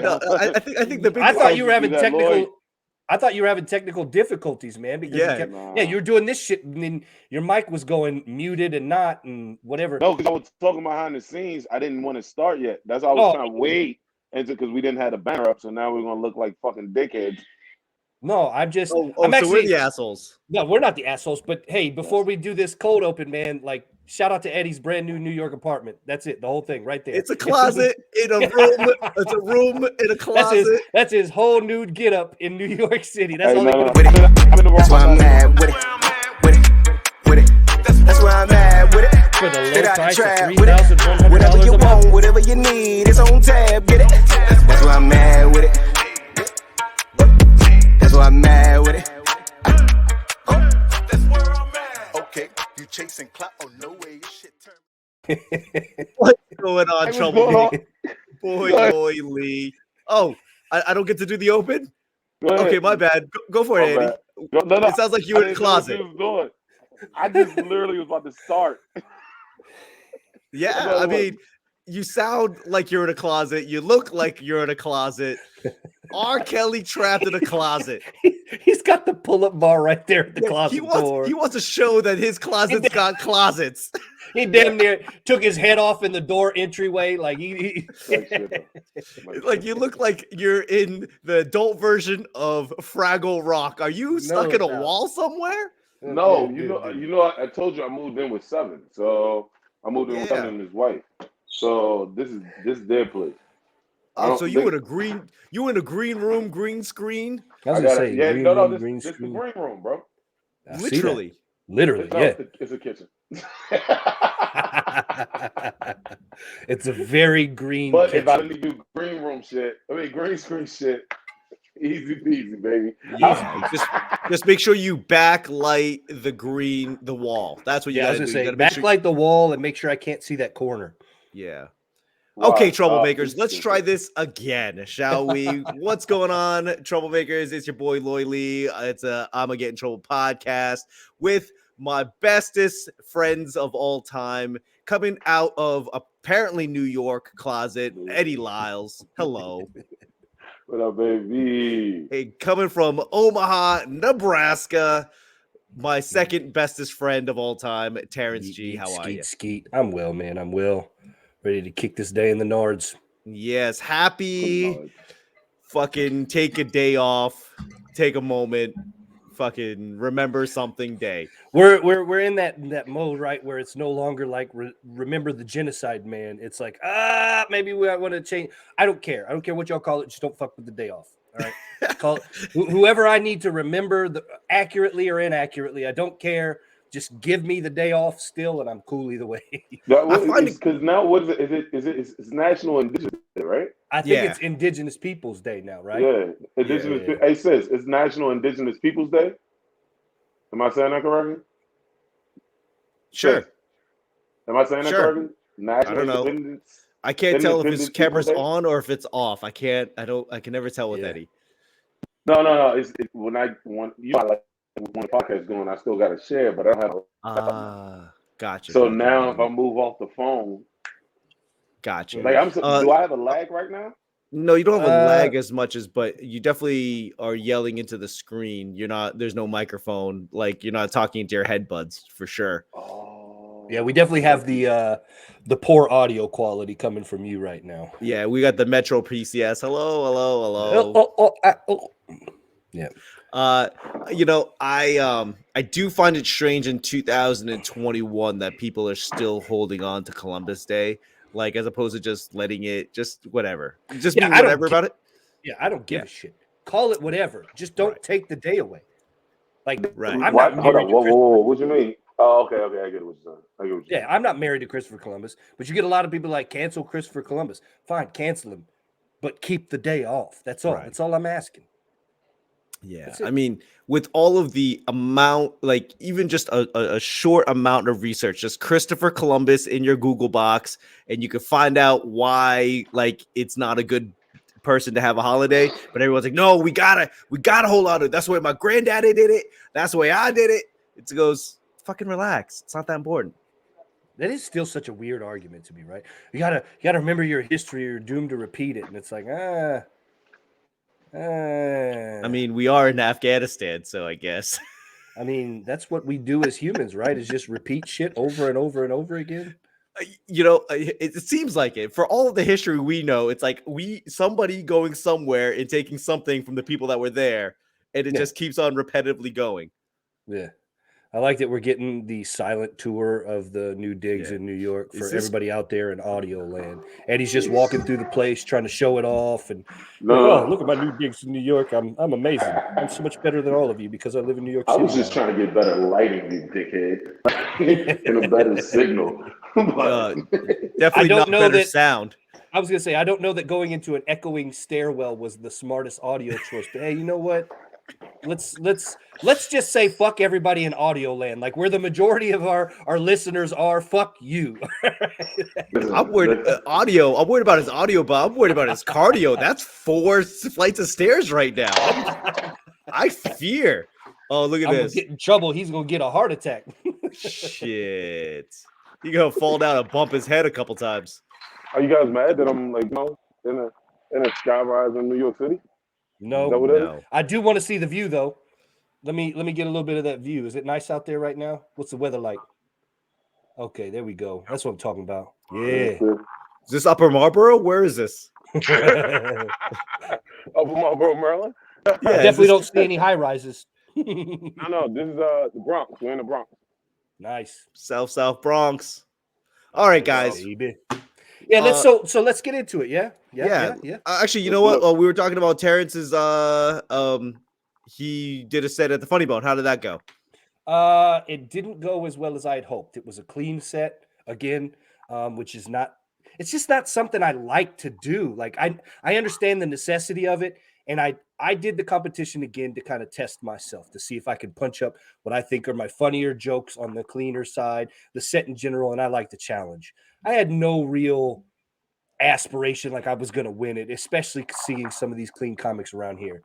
Like, no, I think the biggest. I thought you were having technical. Lloyd. I thought you were having technical difficulties, man. Because you were doing this shit, and then your mic was going muted and not, and whatever. No, because I was talking behind the scenes. I didn't want to start yet. That's why I was trying to wait, because we didn't have the banner up. So now we're gonna look like fucking dickheads. No, I'm just. I'm actually, so we're the assholes. No, we're not the assholes. But hey, before we do this cold open, man, like shout out to Eddie's brand new New York apartment. That's it, the whole thing right there. It's a closet in a room. It's a room in a closet. That's his whole nude get up in New York City. That's all. That's why I'm mad with it. That's why I'm mad with it. For the low price of $3,100 whatever you want, whatever you need, it's on tab. Get it? That's why I'm mad with it. That's why I'm mad with it. That's where I'm at. Okay, you chasing clout? Oh no way, shit turn. What's going on, troublemaker? Boy, Lee. Oh, I don't get to do the open. Okay, my bad. Go for it, Eddie. No. It sounds like you were in the closet. I just literally was about to start. Yeah, I mean, you sound like you're in a closet. You look like you're in a closet. R. Kelly trapped in a closet. He's got the pull-up bar right there at the closet door. He wants to show that his closet's got closets. He damn near took his head off in the door entryway. Like like you look like you're in the adult version of Fraggle Rock. Are you stuck in a wall somewhere? No, you know, I told you I moved in with 7. So I moved in with 7 and his wife. So this is their place. Oh, so you in a green room, green screen? I was gonna say, this is the green room, bro. Literally, yeah. It's a kitchen. It's a very green. But kitchen. if I didn't do green screen shit, easy peasy, baby. Yeah, just make sure you backlight the wall. That's what you gotta do. Say, backlight the wall and make sure I can't see that corner. Yeah. Okay, troublemakers, let's try this again, shall we? What's going on, troublemakers? It's your boy Loy Lee. It's a I'ma Get in Trouble podcast with my bestest friends of all time, coming out of apparently New York closet, Eddie Liles. Hello. What up, baby? Hey, coming from Omaha, Nebraska, my second bestest friend of all time, Terrance G. How are you? Skeet. I'm well, man. I'm well. Ready to kick this day in the Nards. Yes, happy. Fucking take a day off. Take a moment. Fucking remember something day. We're in that mode, right, where it's no longer like remember the genocide, man. It's like maybe we want to change. I don't care. I don't care what y'all call it. Just don't fuck with the day off. All right. Call it whoever I need to remember accurately or inaccurately. I don't care. Just give me the day off still, and I'm cool either way. Because now, what is it? It's National Indigenous Day, right? I think it's Indigenous Peoples Day now, right? Yeah, Indigenous. Hey, sis, it's National Indigenous Peoples Day. Am I saying that correctly? Sure. Sis, am I saying that correctly? National I don't know. I can't tell if his camera's on or if it's off. I can never tell with Eddie. No. It's when you like. When the podcast is going, I still got to share, but I don't have. Gotcha. So now, if I move off the phone, gotcha. Like do I have a lag right now? No, you don't have a lag as much but you definitely are yelling into the screen. There's no microphone. Like you're not talking into your headbuds for sure. Oh, yeah, we definitely have the poor audio quality coming from you right now. Yeah, we got the Metro PCS. Hello. Yeah. I do find it strange in 2021 that people are still holding on to Columbus Day, like as opposed to just letting it just whatever. Just be whatever about it. Yeah, I don't give a shit. Call it whatever. Just don't take the day away. Like, right. I'm not Hold on. Whoa. What do you mean? Oh, okay. I get what you're saying. I'm not married to Christopher Columbus, but you get a lot of people like cancel Christopher Columbus. Fine, cancel him, but keep the day off. That's all. That's all I'm asking. Yeah, I mean, with all of the amount, like even just a short amount of research, just Christopher Columbus in your Google box, and you can find out why, like, it's not a good person to have a holiday. But everyone's like, no, we gotta hold on to it. That's the way my granddaddy did it. That's the way I did it. It goes, fucking relax. It's not that important. That is still such a weird argument to me, right? You gotta remember your history. You're doomed to repeat it, and it's like I mean, we are in Afghanistan, so I guess. I mean, that's what we do as humans, right? Is just repeat shit over and over and over again. It seems like it. For all of the history we know, it's like somebody going somewhere and taking something from the people that were there, and it just keeps on repetitively going. Yeah. I like that we're getting the silent tour of the new digs in New York for everybody out there in audio land. And he's just walking through the place trying to show it off. And look at my new digs in New York. I'm amazing. I'm so much better than all of you because I live in New York City. I was just trying to get better lighting, you dickhead, and a better signal. Definitely not better sound. I was going to say, I don't know that going into an echoing stairwell was the smartest audio choice. But hey, you know what? Let's just say fuck everybody in audio land. Like where the majority of our listeners are, fuck you. I'm worried audio. I'm worried about his audio, but I'm worried about his cardio. That's 4 flights of stairs right now. I fear. Oh, look at this. I'm gonna get in trouble. He's gonna get a heart attack. Shit. He's gonna fall down and bump his head a couple times. Are you guys mad that I'm like, in a skyrise in New York City? No. I do want to see the view though. Let me get a little bit of that view. Is it nice out there right now? What's the weather like? Okay, there we go. That's what I'm talking about. Yeah. Is this Upper Marlboro? Where is this? Upper Marlboro, Maryland? Yeah, definitely don't see any high rises. No, this is the Bronx. We're in the Bronx. Nice. South Bronx. All right, guys. Yeah, let's get into it. Yeah. Actually, you know what? We were talking about Terrance's. He did a set at the Funny Bone. How did that go? It didn't go as well as I had hoped. It was a clean set again, which is not. It's just not something I like to do. Like I understand the necessity of it, and I did the competition again to kind of test myself to see if I could punch up what I think are my funnier jokes on the cleaner side, the set in general, and I like the challenge. I had no real aspiration like I was going to win it, especially seeing some of these clean comics around here.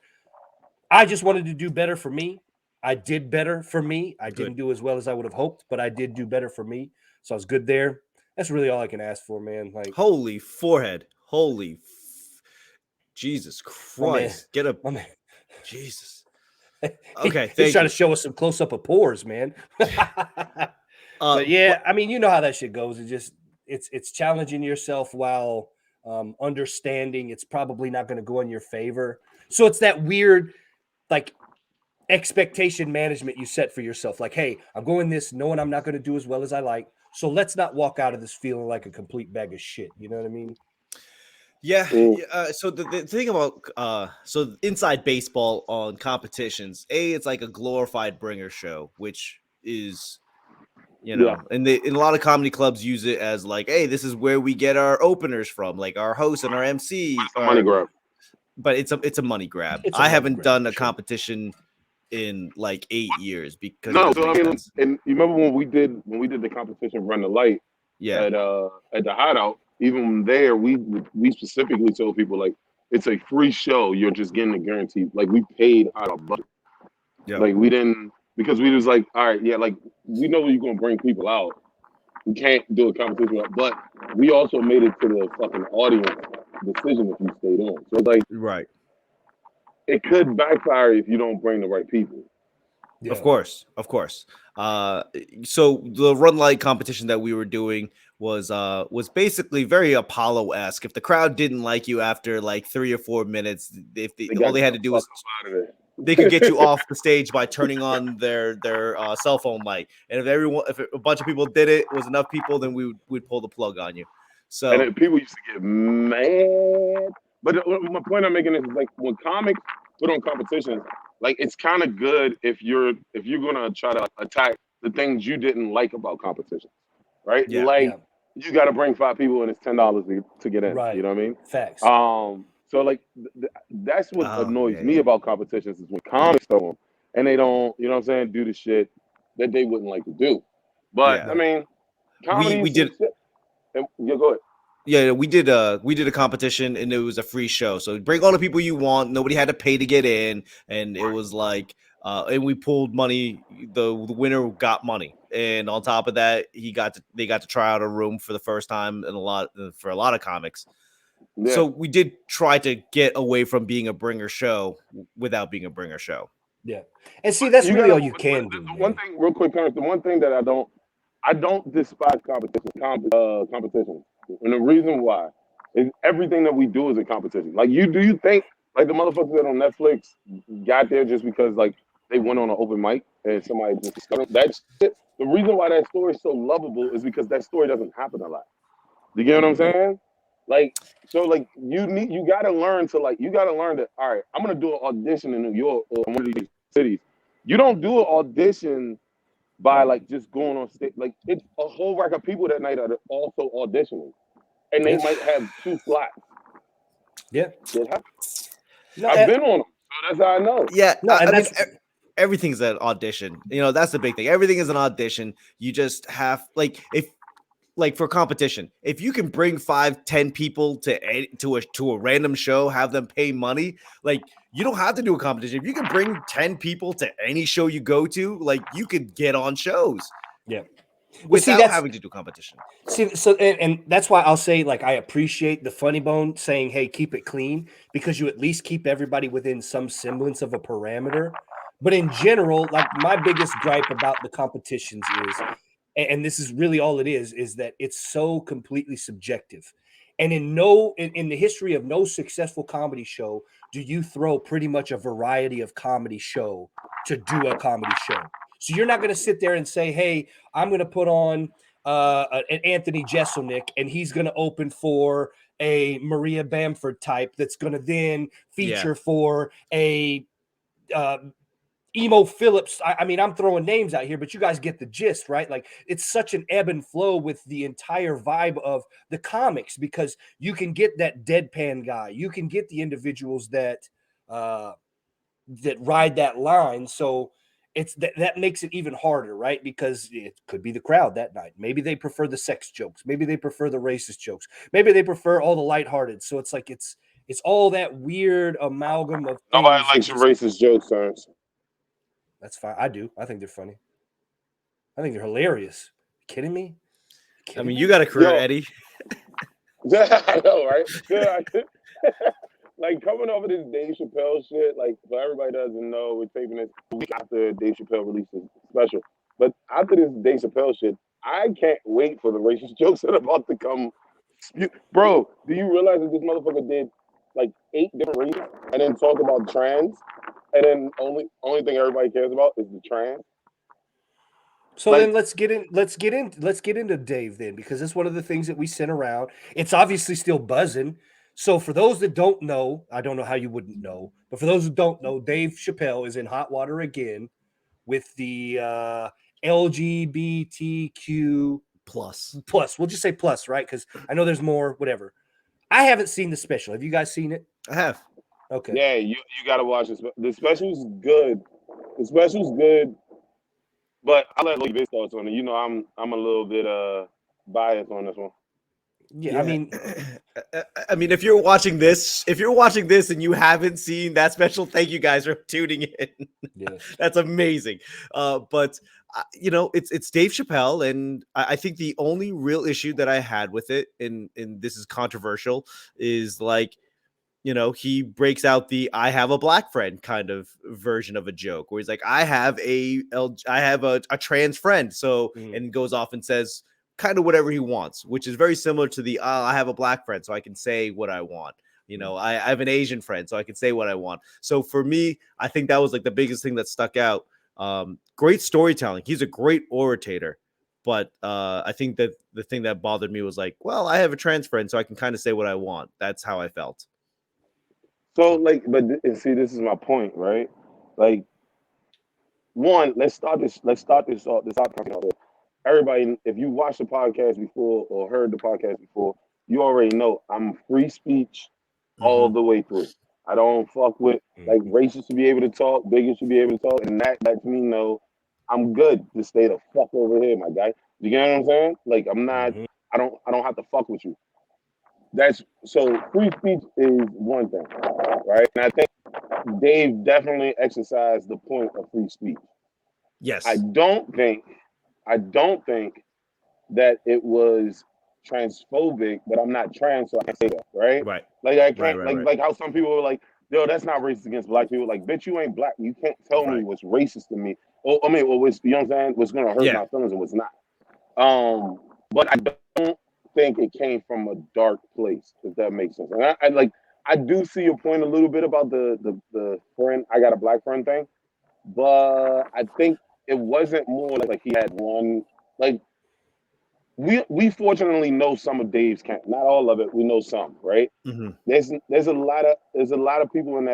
I just wanted to do better for me. I did better for me. I didn't do as well as I would have hoped, but I did do better for me. So I was good there. That's really all I can ask for, man. Like, holy forehead. Jesus Christ. Get a Jesus. Okay, he's trying to show us some close up of pores, man. But yeah, I mean, you know how that shit goes. It's challenging yourself while understanding it's probably not going to go in your favor. So it's that weird, like, expectation management you set for yourself. Like, hey, I'm going this knowing I'm not going to do as well as I like. So let's not walk out of this feeling like a complete bag of shit. You know what I mean? Yeah. So the thing about so inside baseball on competitions, it's like a glorified bringer show, which is, and a lot of comedy clubs use it as like, hey, this is where we get our openers from, like our host and our MC. Money grab. But it's a money grab. I haven't done a competition in like 8 years because and you remember when we did the competition Run the Light at the Hideout, even there we specifically told people like it's a free show, you're just getting a guarantee. Like we paid out of budget. Like we didn't, because we was like, all right, like we know you're gonna bring people out. We can't do a competition, but we also made it to the fucking audience decision if you stayed on. So it's like, right, it could backfire if you don't bring the right people. Yeah. Of course. So the Run Light competition that we were doing was basically very Apollo-esque. If the crowd didn't like you after like 3 or 4 minutes, all they had to do was they could get you off the stage by turning on their cell phone light. And if a bunch of people did it, was enough people, then we'd pull the plug on you. So and people used to get mad. But my point I'm making is like when comics put on competitions, like it's kind of good if you're gonna try to attack the things you didn't like about competitions, right? You got to bring 5 people and it's $10 to get in. Right. You know what I mean? Facts. So like that's what annoys me about competitions is when comics throw them and they don't, you know what I'm saying, do the shit that they wouldn't like to do. But I mean, comedy we did. And, go ahead. Yeah, we did a competition and it was a free show. So bring all the people you want. Nobody had to pay to get in, and it was like and we pulled money. The winner got money, and on top of that, they got to try out a room for the first time in for a lot of comics. Yeah. So we did try to get away from being a bringer show without being a bringer show. Yeah, and see, that's You really gotta, all you can do, the man. one thing, real quick, Terrance, the one thing that I don't despise competition. And the reason why is everything that we do is a competition. Like do you think like the motherfuckers that on Netflix got there just because like they went on an open mic and somebody just discovered that shit? The reason why that story is so lovable is because that story doesn't happen a lot. You get what I'm saying? Like, so like you gotta learn that, all right, I'm gonna do an audition in New York or one of these cities. You don't do an audition by like just going on stage. Like it's a whole rack of people that night that are also auditioning. And they Yeah. might have 2 slots. Yeah. No, I've been on them. So that's how I know. Yeah, no, and I mean, that's everything's an audition. That's the big thing. Everything is an audition. You just have like for competition, if you can bring 5-10 people to a random show, have them pay money, like you don't have to do a competition. If you can bring 10 people to any show you go to, like you could get on shows. Yeah. Without having to do competition. See, so and that's why I'll say, like, I appreciate the Funny Bone saying, "Hey, keep it clean," because you at least keep everybody within some semblance of a parameter. But in general, like my biggest gripe about the competitions is, and this is really all it is that it's so completely subjective. And in the history of no successful comedy show do you throw pretty much a variety of comedy show to do a comedy show. So you're not going to sit there and say, "Hey, I'm going to put on an Anthony Jeselnik, and he's going to open for a Maria Bamford type that's going to then feature for a Emo Phillips." I mean, I'm throwing names out here, but you guys get the gist, right? Like, it's such an ebb and flow with the entire vibe of the comics because you can get that deadpan guy, you can get the individuals that ride that line. So it's that makes it even harder, right? Because it could be the crowd that night. Maybe they prefer the sex jokes. Maybe they prefer the racist jokes. Maybe they prefer all the lighthearted. So it's like it's all that weird amalgam of Nobody things. likes your racist jokes, Terrance. That's fine. I do. I think they're funny. I think they're hilarious. You kidding me? I mean, you got a career, Eddie. Yeah, I know, right? Yeah, like coming off of this Dave Chappelle shit, like for everybody that doesn't know, we're taping this a week after Dave Chappelle released his special. But after this Dave Chappelle shit, I can't wait for the racist jokes that are about to come. Bro, do you realize that this motherfucker did like 8 different races and then talked about trans, and then only thing everybody cares about is the trans? So then let's get into Dave then, because it's one of the things that we sent around. It's obviously still buzzing. So for those that don't know, I don't know how you wouldn't know, but for those who don't know, Dave Chappelle is in hot water again with the LGBTQ plus. We'll just say plus, right? Because I know there's more. Whatever. I haven't seen the special. Have you guys seen it? I have. Okay. Yeah, you got to watch this. The special's good. The special's good. But I'll let Lee thoughts on it. I'm a little bit biased on this one. Yeah, I mean, if you're watching this and you haven't seen that special, thank you guys for tuning in. Yeah. That's amazing. But it's Dave Chappelle, and I think the only real issue that I had with it, and this is controversial, is like, he breaks out the "I have a black friend" kind of version of a joke, where he's like, I have a trans friend, so and goes off and says kind of whatever he wants, which is very similar to the I have a black friend, so I can say what I want. I have an Asian friend, so I can say what I want. So for me, I think that was like the biggest thing that stuck out. Great storytelling. He's a great orator. But I think that the thing that bothered me was like, well, I have a trans friend, so I can kind of say what I want. That's how I felt. So and see, this is my point, right? Like, one, let's start this off. Everybody, if you watched the podcast before or heard the podcast before, you already know I'm free speech all the way through. I don't fuck with like racists should be able to talk, bigots should be able to talk, and that lets me know I'm good to stay the fuck over here, my guy. You get what I'm saying? Like I'm not, I don't have to fuck with you. that's so free speech is one thing, right? And I think Dave definitely exercised the point of free speech. Yes. I don't think that it was transphobic, but I'm not trans, so I can say that, right? Right. Like I can't Right. like how some people were like, yo, that's not racist against black people. Like, bitch, you ain't black. You can't tell me what's racist to me. Or I mean, or what's, you know what I'm saying? What's gonna hurt my feelings and what's not. But I don't think it came from a dark place, if that makes sense. And I do see your point a little bit about the friend, I got a black friend thing, but I think it wasn't more like he had one like we fortunately know some of Dave's camp, not all of it. We know some, right? Mm-hmm. There's a lot of people in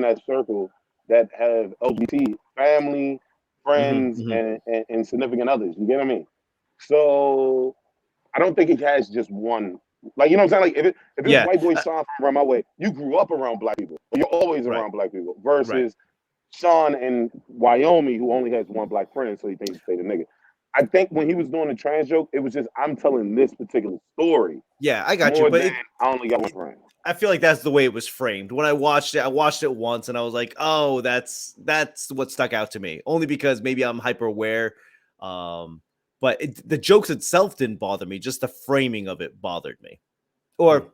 that circle that have LGBT family, friends, and significant others. You get what I mean? So I don't think it has just one. Like, you know what I'm saying? Like if it's white boy Sean from around my way, you grew up around black people. You're always around black people. Versus Sean in Wyoming, who only has one black friend, so he thinks he's straight a nigga. I think when he was doing the trans joke, it was just I'm telling this particular story. Yeah, I got you, but I only got one friend. I feel like that's the way it was framed. When I watched it once, and I was like, "Oh, that's what stuck out to me." Only because maybe I'm hyper aware, but the jokes itself didn't bother me. Just the framing of it bothered me, or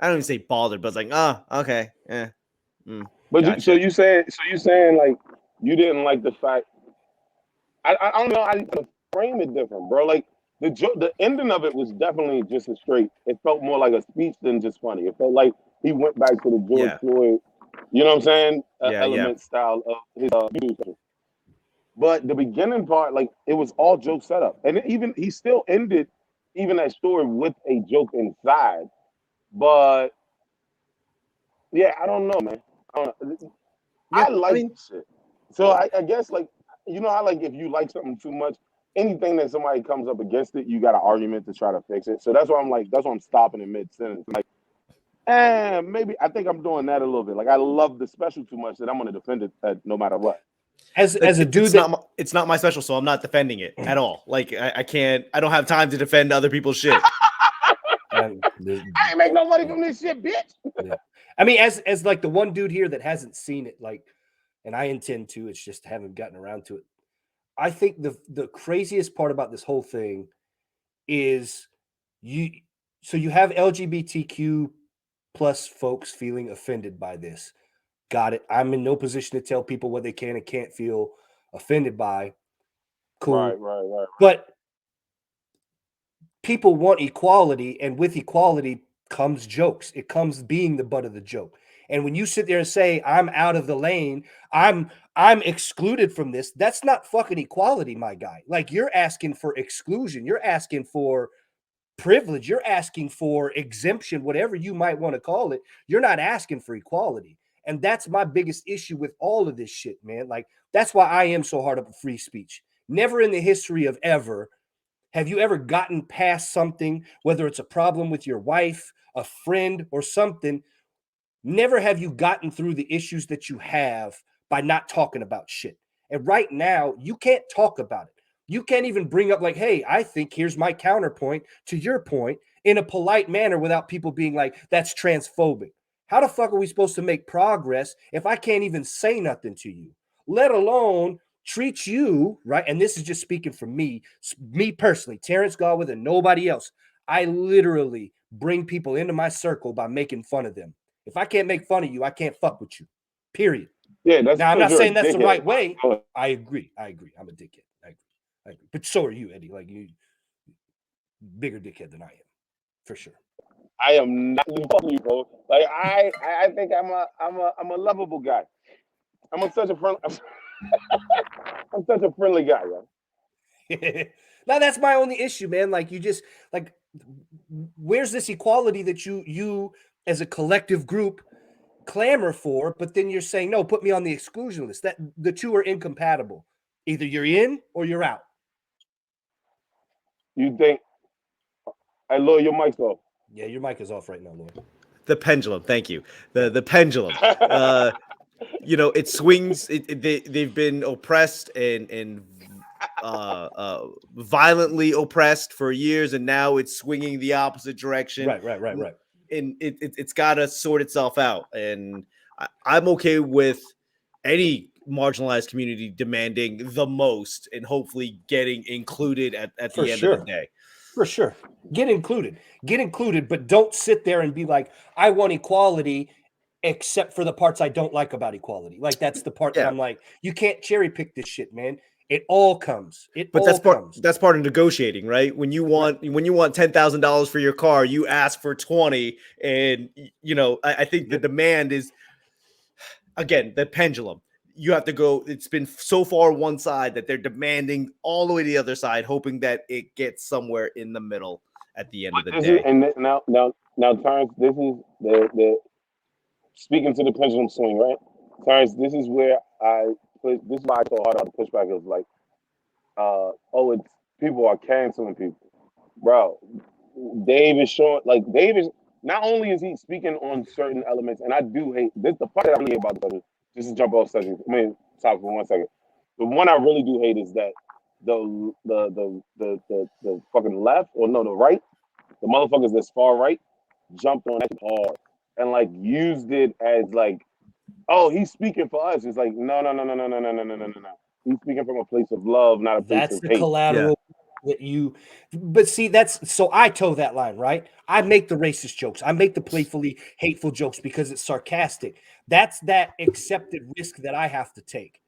I don't even say bothered, but it's like, okay, But gotcha. so you saying like you didn't like the fact. I don't know how you could frame it different, bro. Like the ending of it was definitely just a straight. It felt more like a speech than just funny. It felt like he went back to the George Floyd, you know what I'm saying? Element style of his music. But the beginning part, like it was all joke setup, and he still ended even that story with a joke inside. But yeah, I don't know, man. I like shit. So I guess like you know how like if you like something too much, anything that somebody comes up against it, you got an argument to try to fix it. So that's why I'm stopping in mid sentence. Like, maybe I think I'm doing that a little bit. Like I love the special too much that I'm gonna defend it no matter what. As a dude, it's not my special, so I'm not defending it at all. Like I can't. I don't have time to defend other people's shit. I ain't make no money from this shit, bitch. Yeah. I mean, as like the one dude here that hasn't seen it, like, and I intend to, it's just haven't gotten around to it. I think the craziest part about this whole thing is you have LGBTQ plus folks feeling offended by this. Got it. I'm in no position to tell people what they can and can't feel offended by. Cool. Right. But people want equality, and with equality comes jokes. It comes being the butt of the joke. And when you sit there and say, I'm out of the lane, I'm excluded from this, that's not fucking equality, my guy. Like, you're asking for exclusion. You're asking for privilege. You're asking for exemption, whatever you might want to call it. You're not asking for equality. And that's my biggest issue with all of this shit, man. Like, that's why I am so hard up for free speech. Never in the history of ever have you ever gotten past something, whether it's a problem with your wife, a friend, or something. Never have you gotten through the issues that you have by not talking about shit. And right now, you can't talk about it. You can't even bring up like, hey, I think here's my counterpoint to your point in a polite manner without people being like, that's transphobic. How the fuck are we supposed to make progress if I can't even say nothing to you, let alone treat you, right? And this is just speaking for me personally, Terrance Galwith and nobody else. I literally bring people into my circle by making fun of them. If I can't make fun of you, I can't fuck with you. Period. Yeah, that's now I'm not saying that's dickhead. the right way. I agree. I'm a dickhead. I agree. But so are you, Eddie. Like, you bigger dickhead than I am, for sure. I am not fucking you, bro. Like I think I'm a lovable guy. I'm such a friendly guy, yo. Now that's my only issue, man. Like, you just like, where's this equality that you as a collective group clamor for, but then you're saying, no, put me on the exclusion list. That the two are incompatible. Either you're in or you're out. You think? Hey, Lloyd, your mic's off. Yeah, your mic is off right now, Lloyd. The pendulum. Thank you. The pendulum. You know, it swings. They've been oppressed and violently oppressed for years, and now it's swinging the opposite direction. Right. it's got to sort itself out. And I'm okay with any marginalized community demanding the most and hopefully getting included at the end of the day. For sure. Get included, but don't sit there and be like, I want equality, except for the parts I don't like about equality. Like, that's the part that I'm like, you can't cherry pick this shit, man. It all comes. That's part of negotiating, right? When you want $10,000 for your car, you ask for 20, and I think the demand is, again, the pendulum. You have to go. It's been so far one side that they're demanding all the way to the other side, hoping that it gets somewhere in the middle at the end of the day. And now, Terrance, this is the speaking to the pendulum swing, right? Terrance, this is where this is why I so hard on the pushback of like, it's people are canceling people, bro. Dave is showing, like, Dave is not only is he speaking on certain elements, and I do hate this. The part that I really hate about the subject, just to jump off subject, stop for 1 second. The one I really do hate is that the fucking left, or no, the right, the motherfuckers that's far right jumped on that hard and like used it as like, oh, he's speaking for us. It's like, no. He's speaking from a place of love, not a place of hate. That's the collateral that you. But see, so I toe that line, right? I make the racist jokes. I make the playfully hateful jokes because it's sarcastic. That's that accepted risk that I have to take.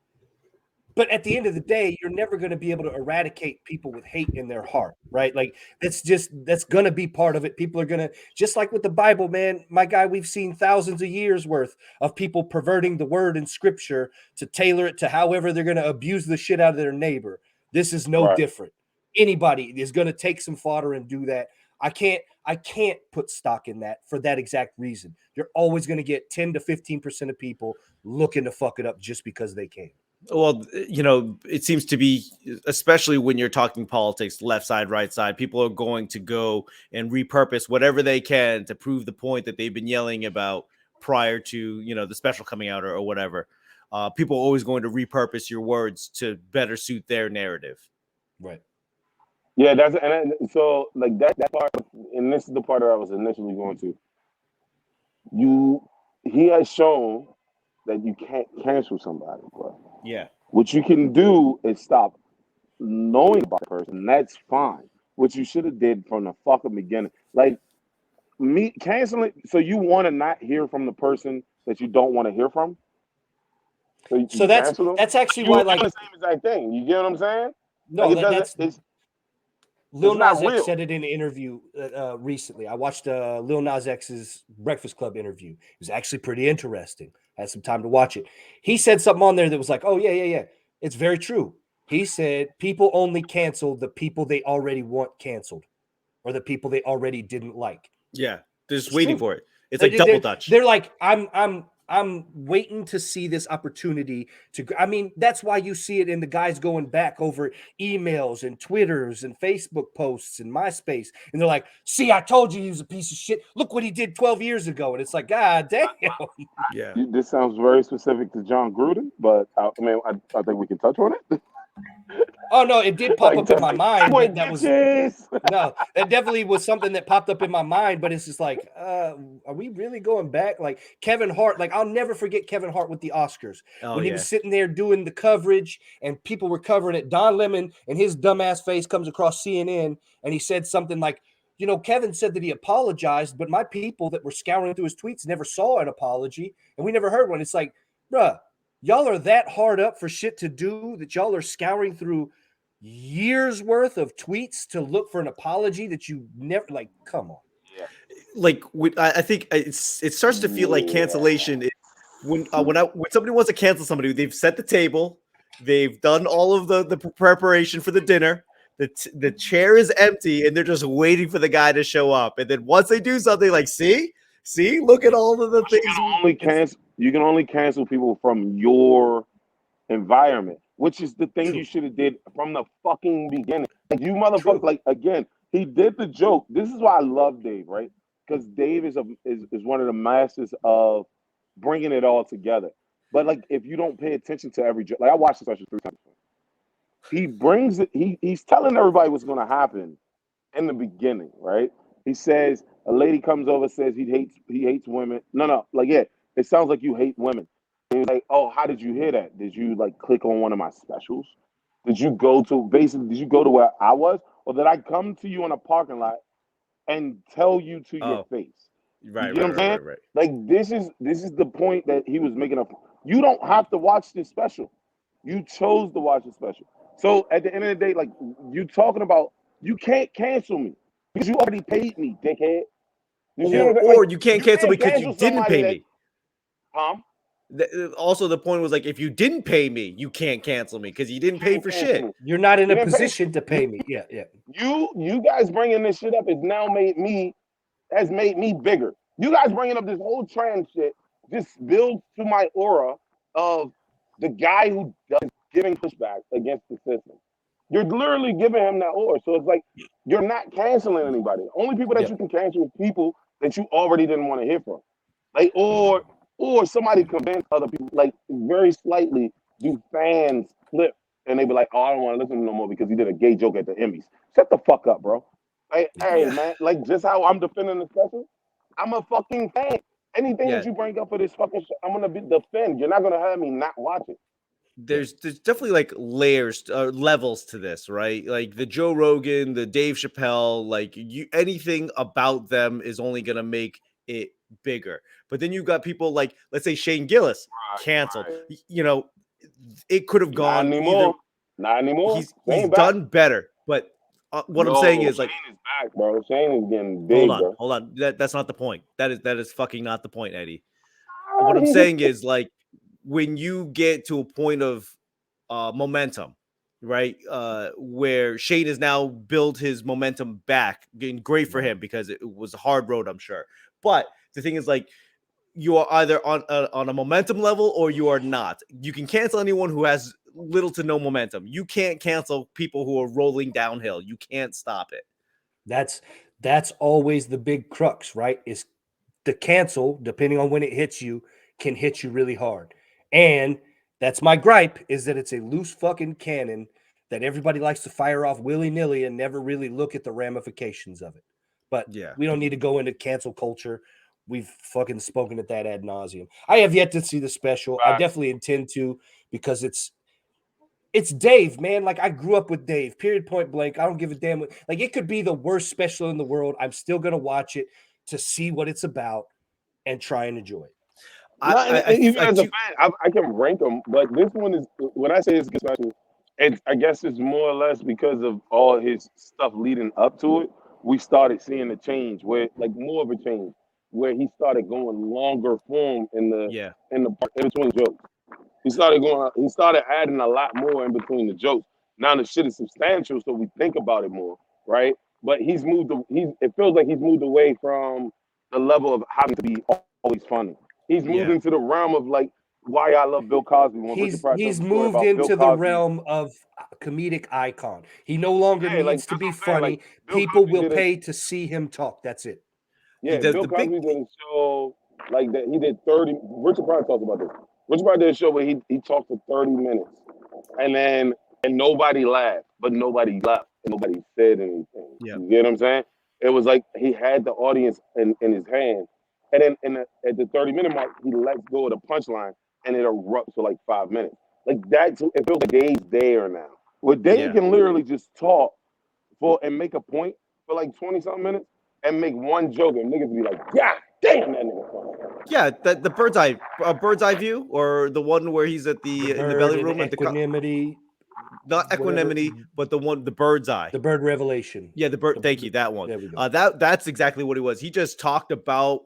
But at the end of the day, you're never going to be able to eradicate people with hate in their heart, right? Like, that's going to be part of it. People are going to, just like with the Bible, man, my guy, we've seen thousands of years worth of people perverting the word in scripture to tailor it to however they're going to abuse the shit out of their neighbor. This is no different. Anybody is going to take some fodder and do that. I can't put stock in that for that exact reason. You're always going to get 10 to 15% of people looking to fuck it up just because they can. Well, it seems to be, especially when you're talking politics, left side, right side, people are going to go and repurpose whatever they can to prove the point that they've been yelling about prior to, the special coming out or whatever. People are always going to repurpose your words to better suit their narrative. Right. Yeah, so like that part, and this is the part that I was initially going to. He has shown that you can't cancel somebody, bro. Yeah. What you can do is stop knowing about the person. That's fine. What you should have did from the fucking beginning, like me canceling. So you want to not hear from the person that you don't want to hear from. So that's actually why, like, the same exact thing. You get what I'm saying? No, like, Lil Nas X said it in an interview recently. I watched Lil Nas X's Breakfast Club interview. It was actually pretty interesting. I had some time to watch it. He said something on there that was like, oh, yeah. It's very true. He said people only cancel the people they already want canceled or the people they already didn't like. Yeah, they're just waiting for it. It's like double dutch. They're like, I'm waiting to see this opportunity to. I mean, that's why you see it in the guys going back over emails and Twitters and Facebook posts and MySpace. And they're like, see, I told you he was a piece of shit. Look what he did 12 years ago. And it's like, God damn. Yeah. This sounds very specific to John Gruden, but I think we can touch on it. Oh, no, it did pop up in my mind. That definitely was something that popped up in my mind, but it's just like, are we really going back? Like Kevin Hart, like I'll never forget Kevin Hart with the Oscars when he was sitting there doing the coverage and people were covering it. Don Lemon and his dumbass face comes across CNN and he said something like, Kevin said that he apologized, but my people that were scouring through his tweets never saw an apology and we never heard one. It's like, bruh. Y'all are that hard up for shit to do that y'all are scouring through years worth of tweets to look for an apology that you never like. Come on. Yeah. Like I think it starts to feel like cancellation is when somebody wants to cancel somebody, they've set the table, they've done all of the preparation for the dinner. The chair is empty and they're just waiting for the guy to show up. And then once they do something like, see, look at all of the things. You can only cancel people from your environment, which is the thing you should have did from the fucking beginning. Like you motherfucker, like again, he did the joke. This is why I love Dave, right? Because Dave is one of the masters of bringing it all together. But like, if you don't pay attention to every joke, like I watched this special 3 times. He brings it. He's telling everybody what's going to happen in the beginning, right? He says a lady comes over, says he hates women. No, like yeah, it sounds like you hate women. And he's like, oh, how did you hear that? Did you like click on one of my specials? Did you go to where I was, or did I come to you in a parking lot and tell you to your face? You Right, get what I'm saying? Like this is the point that he was making up. You don't have to watch this special. You chose to watch the special. So at the end of the day, like you talking about, you can't cancel me because you already paid me, dickhead. You see what I'm saying? Or Like, you can't you cancel can't because you cancel didn't somebody pay that, me. Also, the point was like, if you didn't pay me, you can't cancel me because you didn't pay for shit. me. You're not in a position to pay me. Yeah. You guys bringing this shit up has made me bigger. You guys bringing up this whole trans shit just builds to my aura of the guy who is giving pushback against the system. You're literally giving him that aura. So it's like you're not canceling anybody. The only people that you can cancel is people that you already didn't want to hear from. Like or somebody convince other people, like very slightly do fans flip and they be like, oh, I don't want to listen to him no more because he did a gay joke at the Emmys. Shut the fuck up, bro. Like, hey man, like just how I'm defending the special, I'm a fucking fan. Anything that you bring up for this fucking shit, I'm gonna defend. You're not gonna have me not watch it. There's definitely like layers, levels to this, right? Like the Joe Rogan, the Dave Chappelle, like anything about them is only gonna make it bigger. But then you've got people like, let's say Shane Gillis, canceled. Right. You know, it could have gone Not anymore. He's done better, but what I'm saying is like, Shane is back, bro. Shane is getting big. Hold on. That's not the point. That is fucking not the point, Eddie. What I'm saying is like, when you get to a point of momentum, right, where Shane has now built his momentum back, getting great for him because it was a hard road, I'm sure. But the thing is, like, you are either on a momentum level or you are not. You can cancel anyone who has little to no momentum. You can't cancel people who are rolling downhill. You can't stop it. That's always the big crux, right? Is the cancel, depending on when it hits you, can hit you really hard. And that's my gripe, is that it's a loose fucking cannon that everybody likes to fire off willy-nilly and never really look at the ramifications of it. But we don't need to go into cancel culture. We've fucking spoken at that ad nauseum. I have yet to see the special. I definitely intend to, because it's Dave, man. Like, I grew up with Dave, period, point blank. I don't give a damn. Like, it could be the worst special in the world. I'm still going to watch it to see what it's about and try and enjoy it. Even as a fan, I can rank them, but this one is, when I say it's good special, I guess it's more or less because of all his stuff leading up to it. We started seeing a change, where like more of a change, where he started going longer form in between jokes. He started adding a lot more in between the jokes. Now the shit is substantial, so we think about it more, right? But it feels like he's moved away from the level of having to be always funny. He's moved into the realm of like why I love Bill Cosby. He's moved into the realm of comedic icon. He no longer needs to be funny. Like, people will pay to see him talk. That's it. Yeah, Bill Cosby did a show like that. He did 30. Richard Pryor talked about this. Richard Pryor did a show where he talked for 30 minutes, and nobody laughed, but nobody laughed, and nobody said anything. Yeah. You get what I'm saying? It was like he had the audience in his hand, and then at the 30-minute mark, he lets go of the punchline, and it erupts for like 5 minutes. Like that, it feels like Dave's there now. Where Dave can literally just talk and make a point for like 20-something minutes and make one joke, and niggas be like, "God damn, that nigga funny." Yeah, the bird's eye view, or the one where he's at in the belly room at Equanimity. Not Equanimity, but the bird's eye. The bird revelation. Yeah, thank you, that one. There we go. That's exactly what it was. He just talked about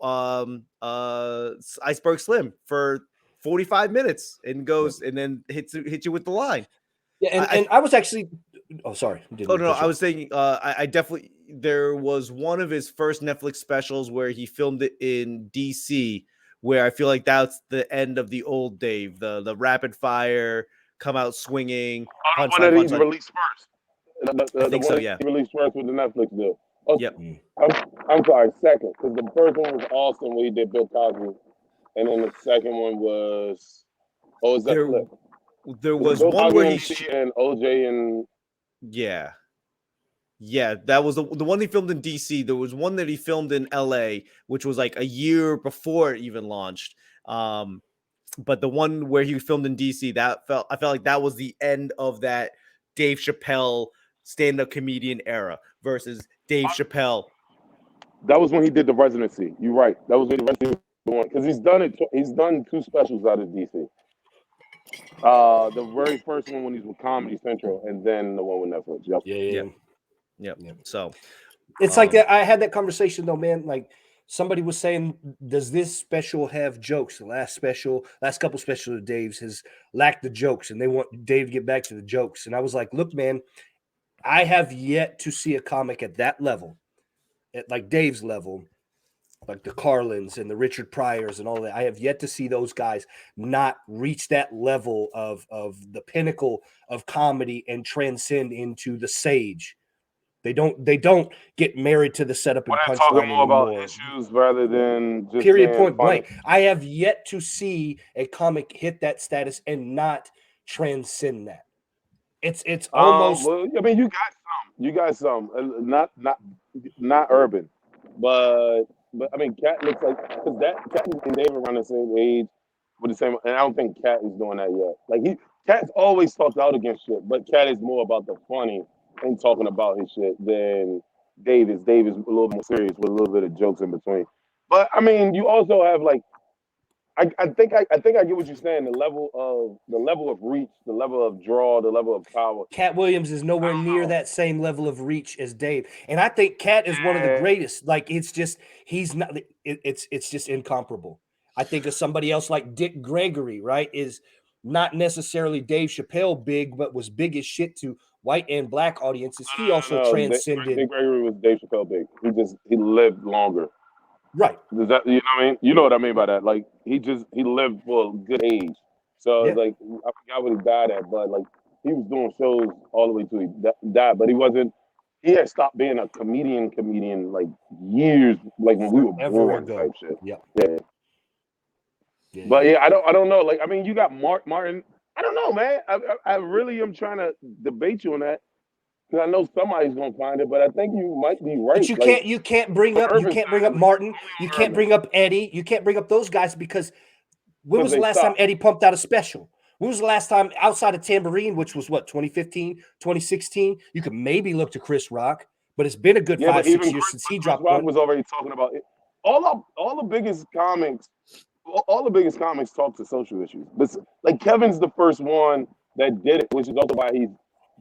Iceberg Slim for 45 minutes and goes and then hits you with the line. Yeah, and I was actually sorry. No, I was saying I definitely, there was one of his first Netflix specials where he filmed it in DC, where I feel like that's the end of the old Dave, the rapid fire, come out swinging. Oh, the one that he's released first. I think so, yeah. He released first with the Netflix deal. Oh, yep. I'm sorry, second, because the first one was Austin where he did Bill Cosby, and then the second one was Flip? There was one where he and OJ and yeah. Yeah, that was the one he filmed in DC. There was one that he filmed in LA, which was like a year before it even launched. But the one where he filmed in DC, I felt like that was the end of that Dave Chappelle stand-up comedian era versus Dave Chappelle. That was when he did the residency. You're right. That was when the residency one because he's done it. He's done 2 specials out of DC. The very first one when he's with Comedy Central, and then the one with Netflix. Yep. Yeah. So it's like that. I had that conversation though, man. Like somebody was saying, does this special have jokes? The last couple specials of Dave's has lacked the jokes, and they want Dave to get back to the jokes. And I was like, look, man, I have yet to see a comic at that level, at like Dave's level, like the Carlins and the Richard Pryors and all that. I have yet to see those guys not reach that level of the pinnacle of comedy and transcend into the sage. They don't get married to the setup and punchline talking more anymore. about issues rather than just period point funny. blank. I have yet to see a comic hit that status and not transcend that. It's almost. Well, I mean, you got some, not urban, but I mean, Cat looks like because that Cat and Dave around the same age with the same, and I don't think Cat is doing that yet. Like Cat's always talked out against shit, but Cat is more about the funny and talking about his shit than Dave is. Dave is a little more serious with a little bit of jokes in between. But I mean, you also have like. I think I get what you're saying. The level of reach, the level of draw, the level of power. Cat Williams is nowhere near that same level of reach as Dave, and I think Cat is one of the greatest. Like it's just he's not. It's just incomparable. I think of somebody else like Dick Gregory, right? Is not necessarily Dave Chappelle big, but was big as shit to white and black audiences. He also transcended. Dick Gregory was Dave Chappelle big. He lived longer. Right. Does that you know what I mean? You know what I mean by that? Like he lived for a good age. So it's like I forgot what he died at, but like he was doing shows all the way till he died. But he wasn't. He had stopped being a comedian like years, like when we were born type shit. Yeah. But I don't know. Like I mean, you got Martin. I don't know, man. I really am trying to debate you on that. Because I know somebody's gonna find it, but I think you might be right. But you can't bring up Martin, you can't bring up Eddie, you can't bring up those guys because when was the last time Eddie pumped out a special? When was the last time outside of Tambourine, which was what 2015, 2016? You could maybe look to Chris Rock, but it's been a good 5-6 years since he dropped one. Was already talking about it. All the biggest comics talk to social issues. But like Kevin's the first one that did it, which is also why he's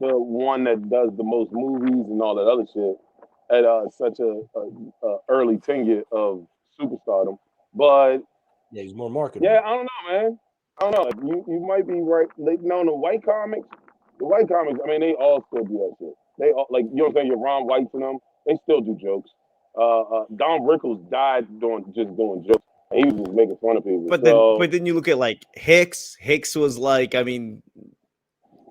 the one that does the most movies and all that other shit at such a early tenure of superstardom. But he's more marketable. Yeah, I don't know, man. I don't know. You might be right. Like, no, the white comics. I mean, they all still do that shit. They all like you know what I'm saying. Your Ron Whites and them, they still do jokes. Don Rickles died doing jokes. And he was just making fun of people. But then you look at like Hicks. Hicks was like, I mean.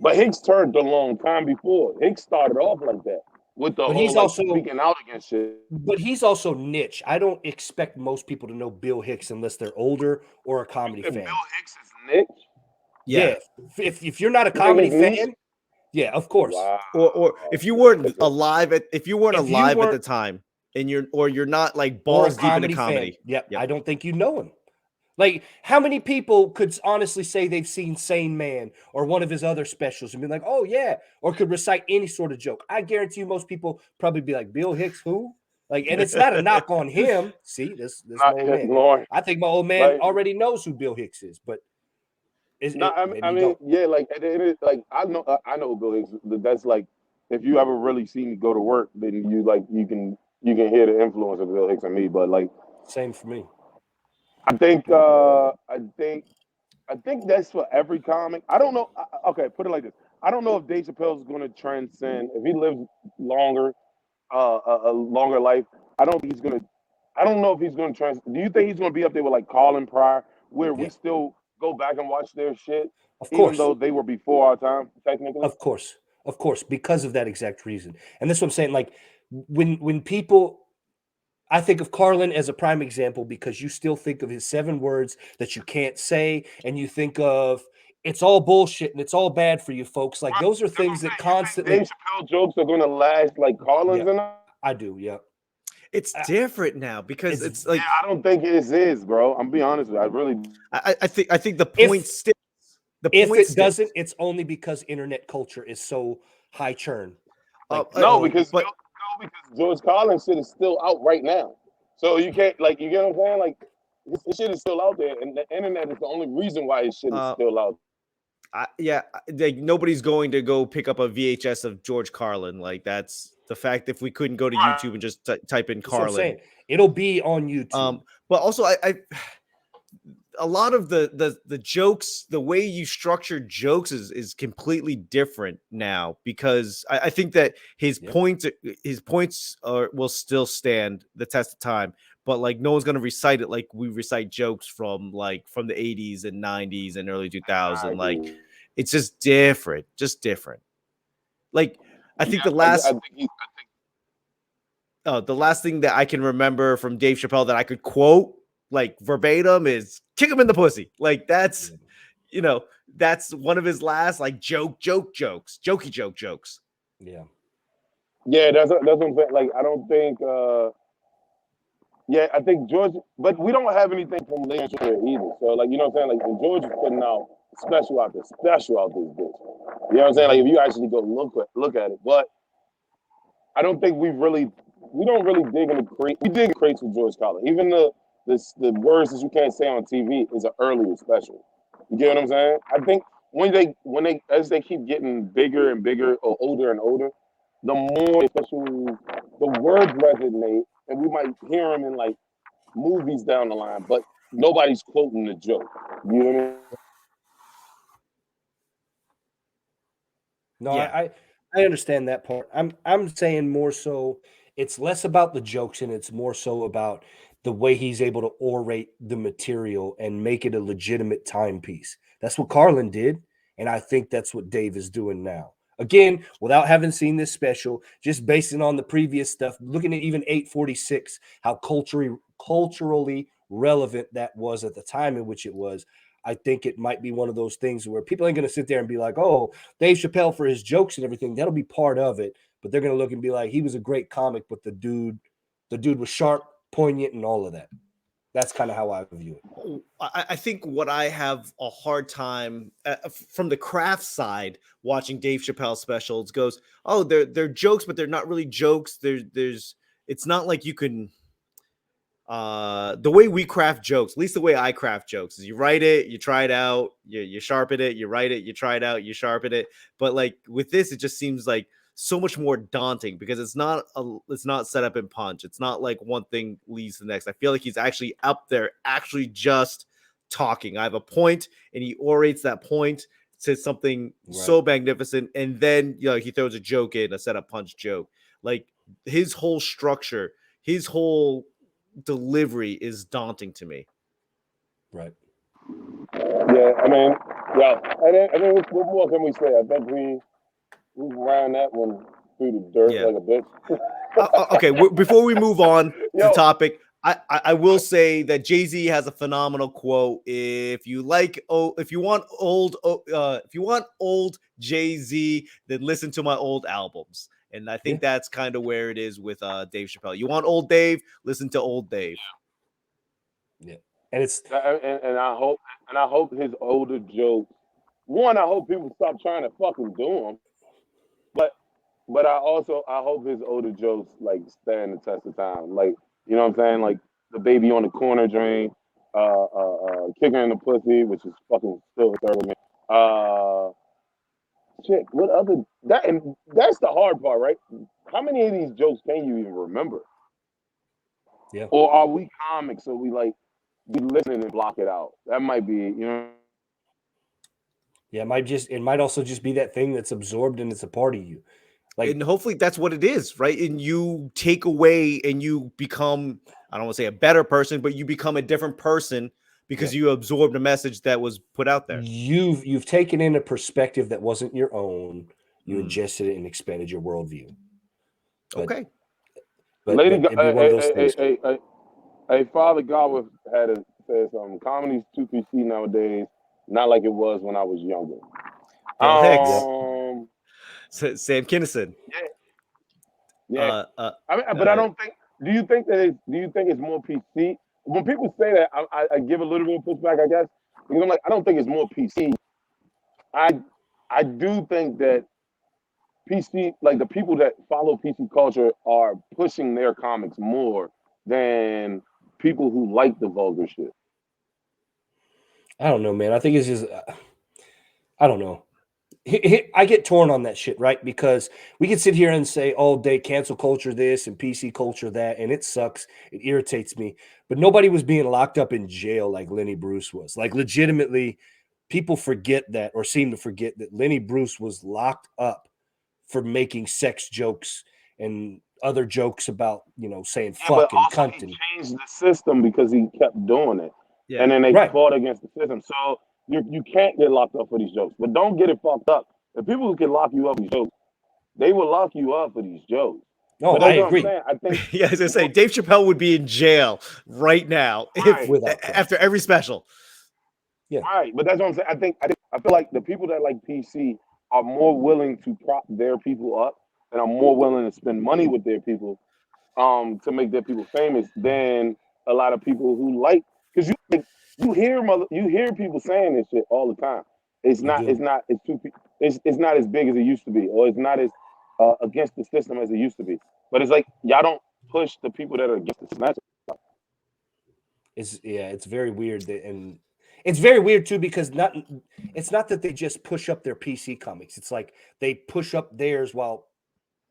But Hicks turned a long time before. Hicks started off like that with the whole also speaking out against shit. But he's also niche. I don't expect most people to know Bill Hicks unless they're older or a comedy fan. Bill Hicks is niche? Yeah. If you're not a comedy fan, yeah, of course. Wow. Or if you weren't alive at the time and you're not like balls deep into comedy. Yep. I don't think you know him. Like, how many people could honestly say they've seen Sane Man or one of his other specials and be like, oh, yeah, or could recite any sort of joke? I guarantee you most people probably be like, Bill Hicks, who? Like, and it's not a knock on him. See, this my old man. Lord. I think my old man already knows who Bill Hicks is, but like at the end of, like I know Bill Hicks. That's like if you ever really see me go to work, then you can hear the influence of Bill Hicks on me. But like same for me. I think that's for every comic. I don't know. Okay, put it like this. I don't know if Dave Chappelle is going to transcend if he lives longer, a longer life. I don't know if he's going to transcend. Do you think he's going to be up there with like Colin Pryor, where we still go back and watch their shit, of course, even though they were before our time, technically? Of course, because of that exact reason. And that's what I'm saying. Like when people. I think of Carlin as a prime example because you still think of his 7 words that you can't say, and you think of it's all bullshit and it's all bad for you folks. Like those are things that constantly. Dave Chappelle jokes are going to last like Carlin's Yeah, and I do. Yeah, It's different now because it's like I don't think it is, bro. I'm be honest with you. I really. I think the point sticks. The if point it sticks. doesn't, it's only because internet culture is so high churn. Like because George Carlin shit is still out right now. So you can't like you get what I'm saying? Like his shit is still out there, and the internet is the only reason why his shit is still out. Like nobody's going to go pick up a VHS of George Carlin. Like that's the fact. If we couldn't go to YouTube and just type in Carlin, it'll be on YouTube. But also, I a lot of the jokes, the way you structure jokes is completely different now because I think that his points will still stand the test of time. But like no one's gonna recite it like we recite jokes from the 80s and 90s and early 2000s. Like it's just different. Like I think the last the last thing that I can remember from Dave Chappelle that I could quote like verbatim is kick him in the pussy. Like that's that's one of his last like jokey jokes. Yeah. Yeah, that's what I'm saying. Like I don't think I think George, but we don't have anything from later either. So like, you know what I'm saying? Like when George is putting out special out this bitch. You know what I'm saying? Like if you actually go look at it, but I don't think we don't really dig into crates. We dig crates with George Carlin. Even the words that you can't say on TV is an earlier special. You get what I'm saying? I think when they as they keep getting bigger and bigger or older and older, the more the words resonate, and we might hear them in like movies down the line, but nobody's quoting the joke. You know what I mean? No, I understand that part. I'm saying more so it's less about the jokes and it's more so about the way he's able to orate the material and make it a legitimate timepiece. That's what Carlin did, and I think that's what Dave is doing now. Again, without having seen this special, just basing on the previous stuff, looking at even 846, how culturally relevant that was at the time in which it was. I think it might be one of those things where people ain't going to sit there and be like, oh, Dave Chappelle for his jokes and everything. That'll be part of it. But they're going to look and be like, he was a great comic, but the dude was sharp, poignant, and all of that. That's kind of how I view it. I think what I have a hard time from the craft side watching Dave Chappelle specials goes, oh, they're jokes, but they're not really jokes. It's not like you can. The way we craft jokes, at least the way I craft jokes, is you write it, you try it out, you sharpen it, you write it, you try it out, you sharpen it. But like with this, it just seems like so much more daunting because it's not set up in punch. It's not like one thing leads to the next. I feel like he's actually up there, actually just talking. I have a point, and he orates that point to something so magnificent, and then he throws a joke in, a setup punch joke. Like his whole structure, his whole delivery is daunting to me. Right. Yeah, I mean, I mean, what more can we say? I think we ran that one through the dirt like a bitch. Okay, before we move on to the topic, I will say that Jay-Z has a phenomenal quote. If you want old Jay-Z, then listen to my old albums. And I think that's kind of where it is with Dave Chappelle. You want old Dave? Listen to old Dave. Yeah, and it's and I hope his older jokes. One, I hope people stop trying to fucking do them. But I hope his older jokes like stand the test of time. Like, you know what I'm saying? Like the baby on the corner drain, kicking in the pussy, which is fucking still terrible. Shit, what other and that's the hard part, right? How many of these jokes can you even remember? Yeah. Or are we comics so we like be listening and block it out? That might be, Yeah, it might also just be that thing that's absorbed and it's a part of you. Like, and hopefully that's what it is, right? And you take away and you become, I don't want to say a better person, but you become a different person because you absorbed a message that was put out there. You've taken in a perspective that wasn't your own. You ingested it and expanded your worldview. Okay. But it'd be one of those things. Father God had said something. Comedy's 2-3 nowadays. not like it was when I was younger. Bill Hicks, Sam Kinison. Yeah. I mean, but I don't think. Do you think it's more PC? When people say that, I give a little bit of pushback, I guess, because I'm like, I don't think it's more PC. I do think that PC, like the people that follow PC culture, are pushing their comics more than people who like the vulgar shit. I don't know, man. I think it's just, I don't know. I get torn on that shit, right? Because we can sit here and say all day cancel culture this and PC culture that, and it sucks. It irritates me. But nobody was being locked up in jail like Lenny Bruce was. Like, legitimately, people forget that, or seem to forget that Lenny Bruce was locked up for making sex jokes and other jokes about, saying fuck and cunt. He changed the system because he kept doing it. Yeah. And then they fought against the system. So you can't get locked up for these jokes. But don't get it fucked up. The people who can lock you up for these jokes, they will lock you up for these jokes. No, but I agree. I think yeah, I was gonna say Dave Chappelle would be in jail right now after every special. Yeah. Right. But that's what I'm saying. I feel like the people that like PC are more willing to prop their people up and are more willing to spend money with their people to make their people famous than a lot of people who like, because you hear people saying this shit all the time. It's not as big as it used to be, or it's not as against the system as it used to be. But it's like y'all don't push the people that are against the system. It's very weird and it's very weird too, because it's not that they just push up their PC comics. It's like they push up theirs while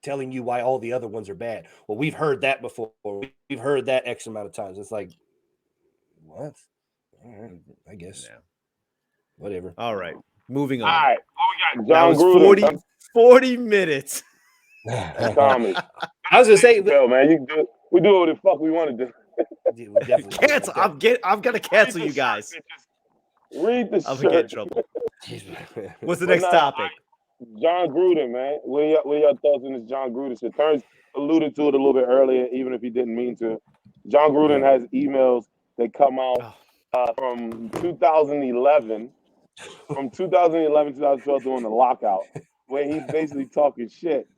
telling you why all the other ones are bad. Well, we've heard that before. We've heard that X amount of times. It's like, what? All right, I guess. Yeah. Whatever. All right. Moving on. All right. What we got? John Gruden. 40 minutes. Tommy. I was gonna say, man, you can do it. We do what the fuck we want to do. Cancel. I'm gonna cancel you guys. Read the I'm gonna get in trouble. What's the next topic? John Gruden, man. What are your thoughts on this John Gruden shit? Terrance alluded to it a little bit earlier, even if he didn't mean to. John Gruden has emails that come out from 2011, 2012 during the lockout, where he's basically talking shit,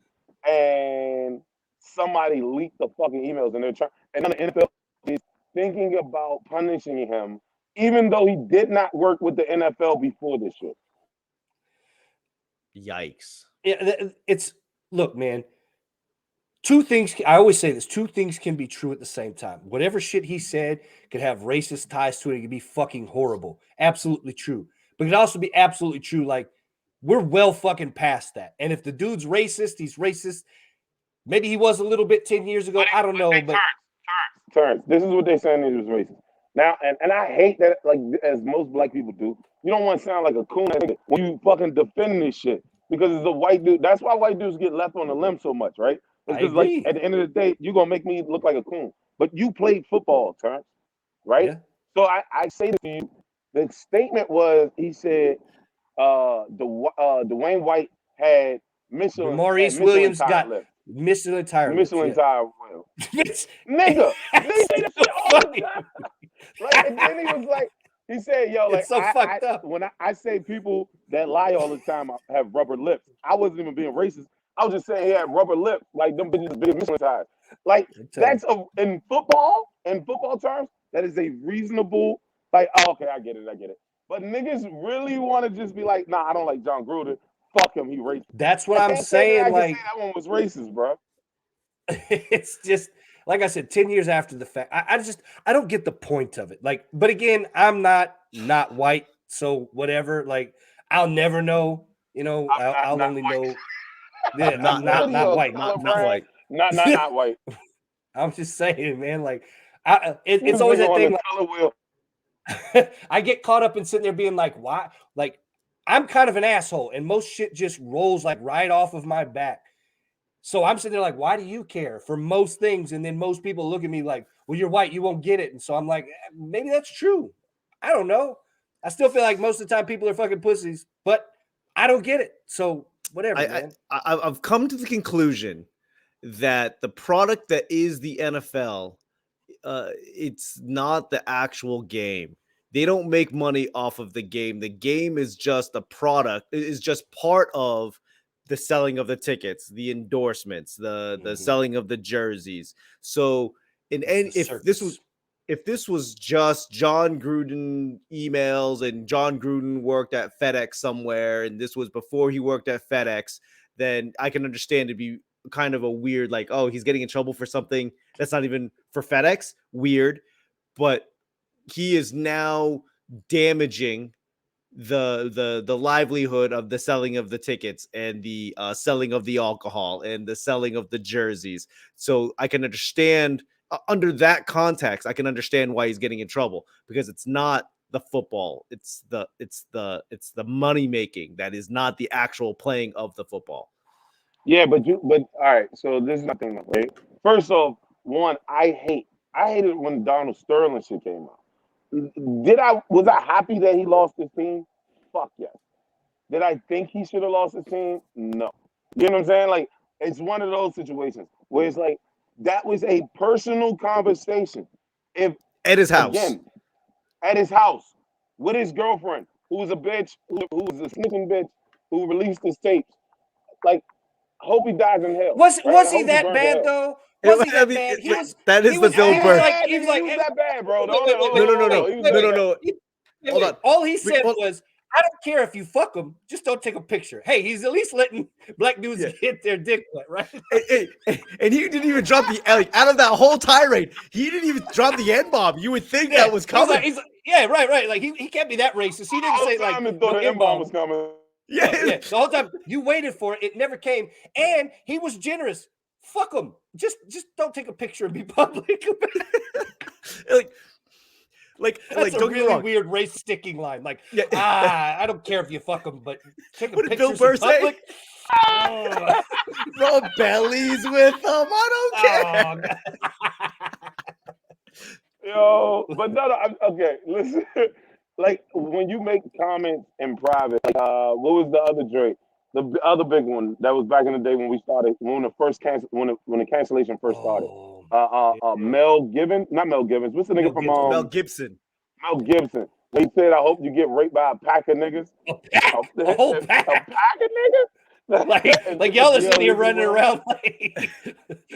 and somebody leaked the fucking emails, and they're trying, and then the NFL is thinking about punishing him, even though he did not work with the NFL before this shit. Yikes. Yeah, look, man. Two things, I always say this, two things can be true at the same time. Whatever shit he said could have racist ties to it. It could be fucking horrible. Absolutely true. But it could also be absolutely true. Like, we're well fucking past that. And if the dude's racist, he's racist. Maybe he was a little bit 10 years ago. I don't know. But Terrance, this is what they're saying, he was racist. Now, and I hate that, like, as most black people do, you don't want to sound like a coon when you fucking defend this shit. Because it's a white dude. That's why white dudes get left on the limb so much, right? Because, like, at the end of the day, you're going to make me look like a coon. But you played football, Terrance, right? Yeah. So I say to you, the statement was, he said, Dwayne White had Michelin. Maurice Williams got Michelin tire. Michelin tire wheel. Nigga, they say that shit all the time. Like, and then he was like, he said, yo, like, it's so fucked up. When I say people that lie all the time have rubber lips, I wasn't even being racist. I was just saying he had rubber lips, like them bitches big Michelin tires. Like, that's in football terms, that is a reasonable, like, oh, okay, I get it. But niggas really want to just be like, nah, I don't like John Gruden. Fuck him, he racist. That's what I'm saying. Like, that one was racist, bro. It's just, like I said, 10 years after the fact, I don't get the point of it. Like, but again, I'm not white, so whatever. Like, I'll never know. I'll only know. Yeah, I'm not white. Not white. Not white. I'm just saying, man. Like, it's always that thing. Like, I get caught up in sitting there being like, why? Like, I'm kind of an asshole, and most shit just rolls like right off of my back. So I'm sitting there like, why do you care for most things? And then most people look at me like, well, you're white, you won't get it. And so I'm like, maybe that's true. I don't know. I still feel like most of the time people are fucking pussies, but I don't get it. So whatever, man. I've come to the conclusion that the product that is the NFL, it's not the actual game. They don't make money off of the game. The game is just a product. It is just part of the selling of the tickets, the endorsements, the selling of the jerseys. So if this was just John Gruden emails and John Gruden worked at FedEx somewhere, and this was before he worked at FedEx, then I can understand it'd be kind of a weird, like, oh, he's getting in trouble for something that's not even for FedEx. Weird. But he is now damaging the livelihood of the selling of the tickets and the selling of the alcohol and the selling of the jerseys. So I can understand under that context, I can understand why he's getting in trouble, because it's not the football, it's the money making that is not the actual playing of the football. Yeah, but all right. So this is my thing, right? First off, one, I hated when Donald Sterling shit came out. Was I happy that he lost his team? Fuck yes. Did I think he should have lost his team? No. You know what I'm saying? Like, it's one of those situations where it's like, that was a personal conversation. If at his house. Again, at his house, with his girlfriend, who was a bitch, who was a snitching bitch, who released his tapes. Like, hope he dies in hell. Was he that bad though? Was he that bad? That is the Bill Burr. He was that bad, bro. No. Hold on. All he said was, I don't care if you fuck him, just don't take a picture. Hey, he's at least letting black dudes get their dick wet, right? And he didn't even drop the, like, out of that whole tirade, he didn't even drop the N-bomb. You would think that was coming. He's like, yeah, right. Like, he can't be that racist. He didn't say, like, the N-bomb was coming. Yeah. The whole time you waited for it, it never came. And he was generous. Fuck him. Just don't take a picture and be public. That's a really weird race sticking line. Like, I don't care if you fuck them, but take a picture. Bill Burr in public. Rub bellies with them. I don't care. Yo, but no, okay. Listen, like, when you make comments in private, like, what was the other joint? The other big one that was back in the day when we started, when the cancellation first started. Mel Givens, not Mel Givens. What's the nigga from Mel Gibson? Mel Gibson. He said, "I hope you get raped by a pack of niggas." A whole pack. A pack of niggas. Like y'all are sitting here running around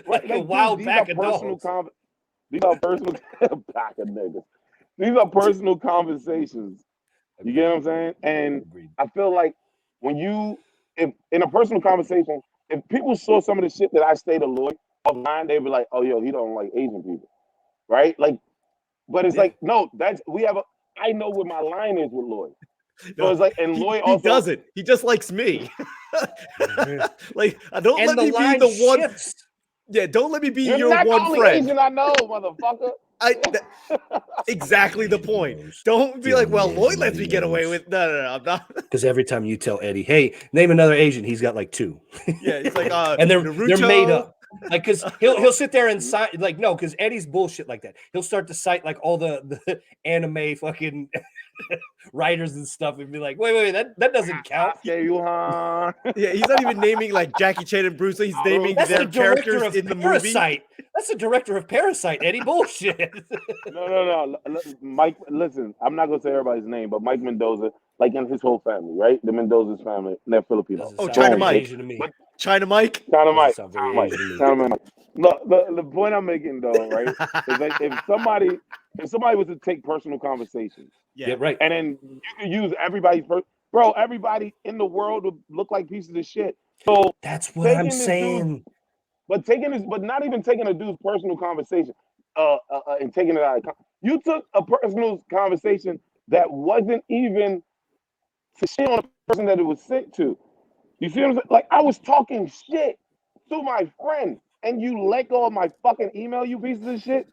like a wild pack of dogs. These are personal pack of niggas. These are personal conversations. You get what I'm saying? And I feel like if in a personal conversation, if people saw some of the shit that I say to Lloyd online, they'd be like, "Oh, yo, he don't like Asian people," right? Like, but it's like, no, I know what my line is with Lloyd. So it's like, and Lloyd also doesn't. He just likes me. Like, don't let me be the one. Shifts. Yeah, don't let me be You're your not one the only friend. Asian I know, motherfucker. Exactly the point. Don't be like, well, Lloyd lets me get away with. No, I'm not. Because every time you tell Eddie, "Hey, name another Asian," he's got like two. Yeah, it's like, and they're made up. Like, because he'll sit there and cite, like, no, because Eddie's bullshit like that. He'll start to cite like all the anime fucking writers and stuff, and be like, wait, that doesn't count. Yeah, he's not even naming like Jackie Chan and Bruce Lee. He's naming their characters in the movie. That's the director of Parasite, Eddie. Bullshit. No. Mike, listen, I'm not gonna say everybody's name, but Mike Mendoza, like, in his whole family, right? The Mendoza's family, they're Filipino. Oh, China Mike. China Mike. China Mike. Look, the point I'm making though, right, is like, if somebody was to take personal conversations, right, and then you can use everybody first, bro. Everybody in the world would look like pieces of shit. So that's what I'm saying. But not even taking a dude's personal conversation, and taking it out of you took a personal conversation that wasn't even to shit on the person that it was sent to. You see what I'm saying? Like, I was talking shit to my friend, and you let go of my fucking email, you pieces of shit.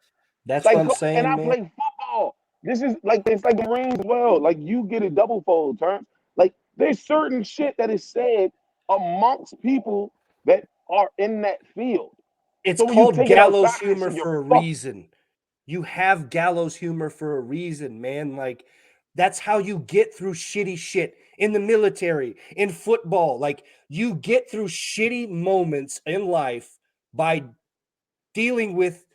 That's like, what I'm saying, and I play football. This is like, it's like the Marines as well. Like, you get it double fold, Terrance. Like, there's certain shit that is said amongst people that are in that field. It's called gallows humor for a reason. You have gallows humor for a reason, man. Like, that's how you get through shitty shit in the military, in football. Like, you get through shitty moments in life by dealing with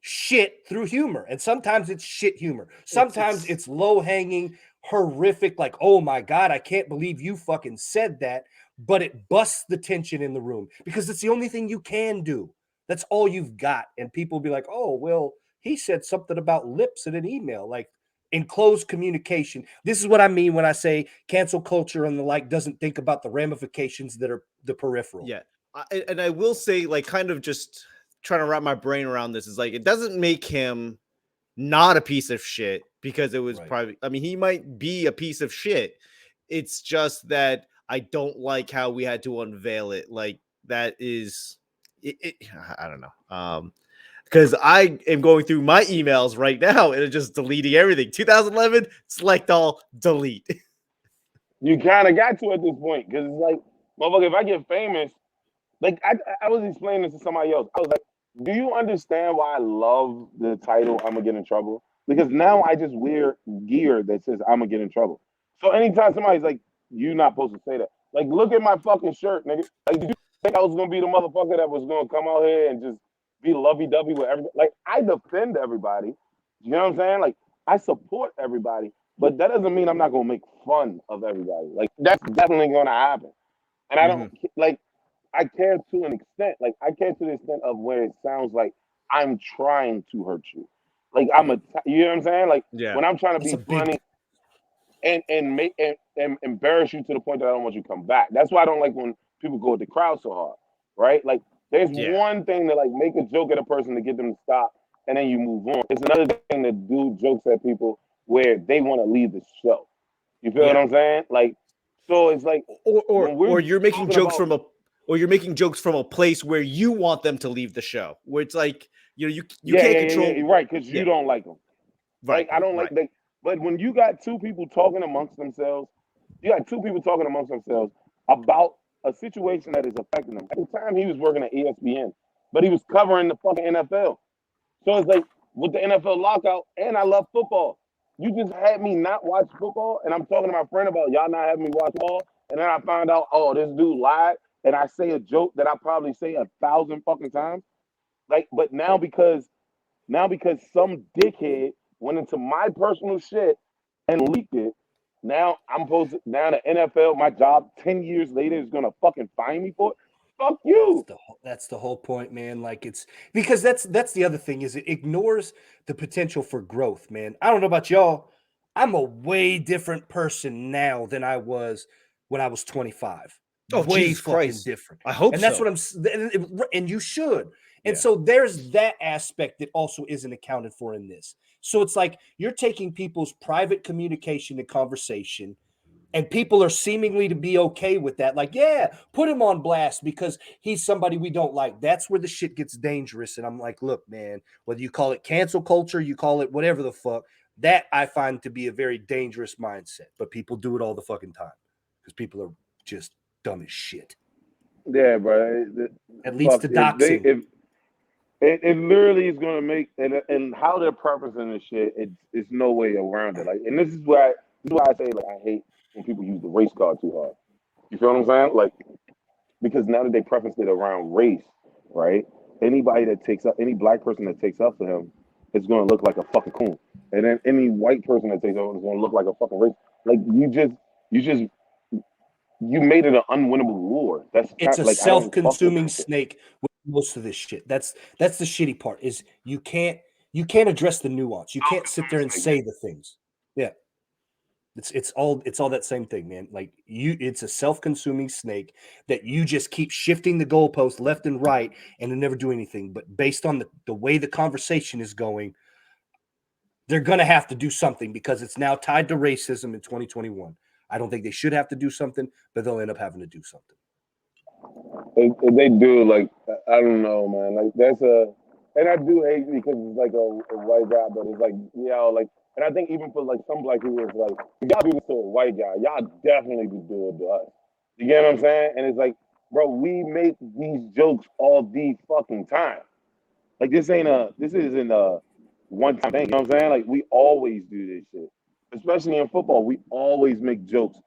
shit through humor. And sometimes it's shit humor. Sometimes it's low-hanging, horrific, like, oh my God, I can't believe you fucking said that. But it busts the tension in the room because it's the only thing you can do. That's all you've got. And people be like, oh, well, he said something about lips in an email. Like, in closed communication. This is what I mean when I say cancel culture and the like doesn't think about the ramifications that are the peripheral. Yeah. And I will say, like, kind of just trying to wrap my brain around this is like, it doesn't make him not a piece of shit because it was probably, I mean, he might be a piece of shit. It's just that I don't like how we had to unveil it. Like, that is, I don't know. Because I am going through my emails right now and it's just deleting everything. 2011, select all, delete. You kind of got to at this point because it's like, motherfucker, if I get famous, like I was explaining this to somebody else. I was like, do you understand why I love the title I'm gonna get in trouble? Because now I just wear gear that says I'm gonna get in trouble. So anytime somebody's like, you're not supposed to say that. Like, look at my fucking shirt, nigga. Like, did you think I was gonna be the motherfucker that was gonna come out here and just be lovey-dovey with everybody? Like, I defend everybody. You know what I'm saying? Like, I support everybody, but that doesn't mean I'm not gonna make fun of everybody. Like, that's definitely gonna happen. And I don't like. I care to an extent. Like, I care to the extent of where it sounds like I'm trying to hurt you. Like, you know what I'm saying? Like, when I'm trying to be funny and make and embarrass you to the point that I don't want you to come back. That's why I don't like when people go with the crowd so hard, right? Like, there's one thing to like make a joke at a person to get them to stop, and then you move on. It's another thing to do jokes at people where they want to leave the show. You feel what I'm saying? Like, so it's like, or you're making jokes from a. Or you're making jokes from a place where you want them to leave the show, where it's like, you know, you can't control. Right, because you don't like them. Right. Like, I don't like that. But when you got two people talking amongst themselves, about a situation that is affecting them. At the time, he was working at ESPN, but he was covering the fucking NFL. So it's like, with the NFL lockout, and I love football. You just had me not watch football, and I'm talking to my friend about y'all not having me watch football, and then I found out, oh, this dude lied. And I say a joke that I probably say 1,000 fucking times. Like, but now because some dickhead went into my personal shit and leaked it, now the NFL, my job 10 years later is gonna fucking fine me for it. Fuck you. That's the whole point, man. Like, it's because that's the other thing is it ignores the potential for growth, man. I don't know about y'all. I'm a way different person now than I was when I was 25. Oh, way Jesus fucking Christ. different. I hope and that's so. what and you should. And so there's that aspect that also isn't accounted for in this. So it's like you're taking people's private communication and conversation, and people are seemingly to be okay with that. Like, yeah, put him on blast because he's somebody we don't like. That's where the shit gets dangerous. And I'm like, look, man, whether you call it cancel culture, you call it whatever the fuck, that I find to be a very dangerous mindset. But people do it all the fucking time because people are just dumb as shit. Yeah, bro. It leads to doxing. It literally is gonna make and how they're purposing this shit. It's no way around it. Like, and this is why I say, like, I hate when people use the race card too hard. You feel what I'm saying? Like, because now that they preface it around race, right? Any black person that takes up to him is gonna look like a fucking coon, and then any white person that takes up is gonna look like a fucking race. Like, you made it an unwinnable war. It's a self-consuming snake with most of this shit. That's the shitty part is you can't address the nuance. You can't sit there and say the things. Yeah. It's all that same thing, man. Like, it's a self-consuming snake that you just keep shifting the goalpost left and right and then never do anything. But based on the way the conversation is going, they're gonna have to do something because it's now tied to racism in 2021. I don't think they should have to do something, but they'll end up having to do something. They do, like, I don't know, man. Like, and I do hate because it's like a white guy, but it's like, like, and I think even for like some black people, it's like, if y'all do this to a white guy, y'all definitely be doing it to us. You get what I'm saying? And it's like, bro, we make these jokes all the fucking time. Like, this isn't a one-time thing. You know what I'm saying? Like, we always do this shit. Especially in football, we always make jokes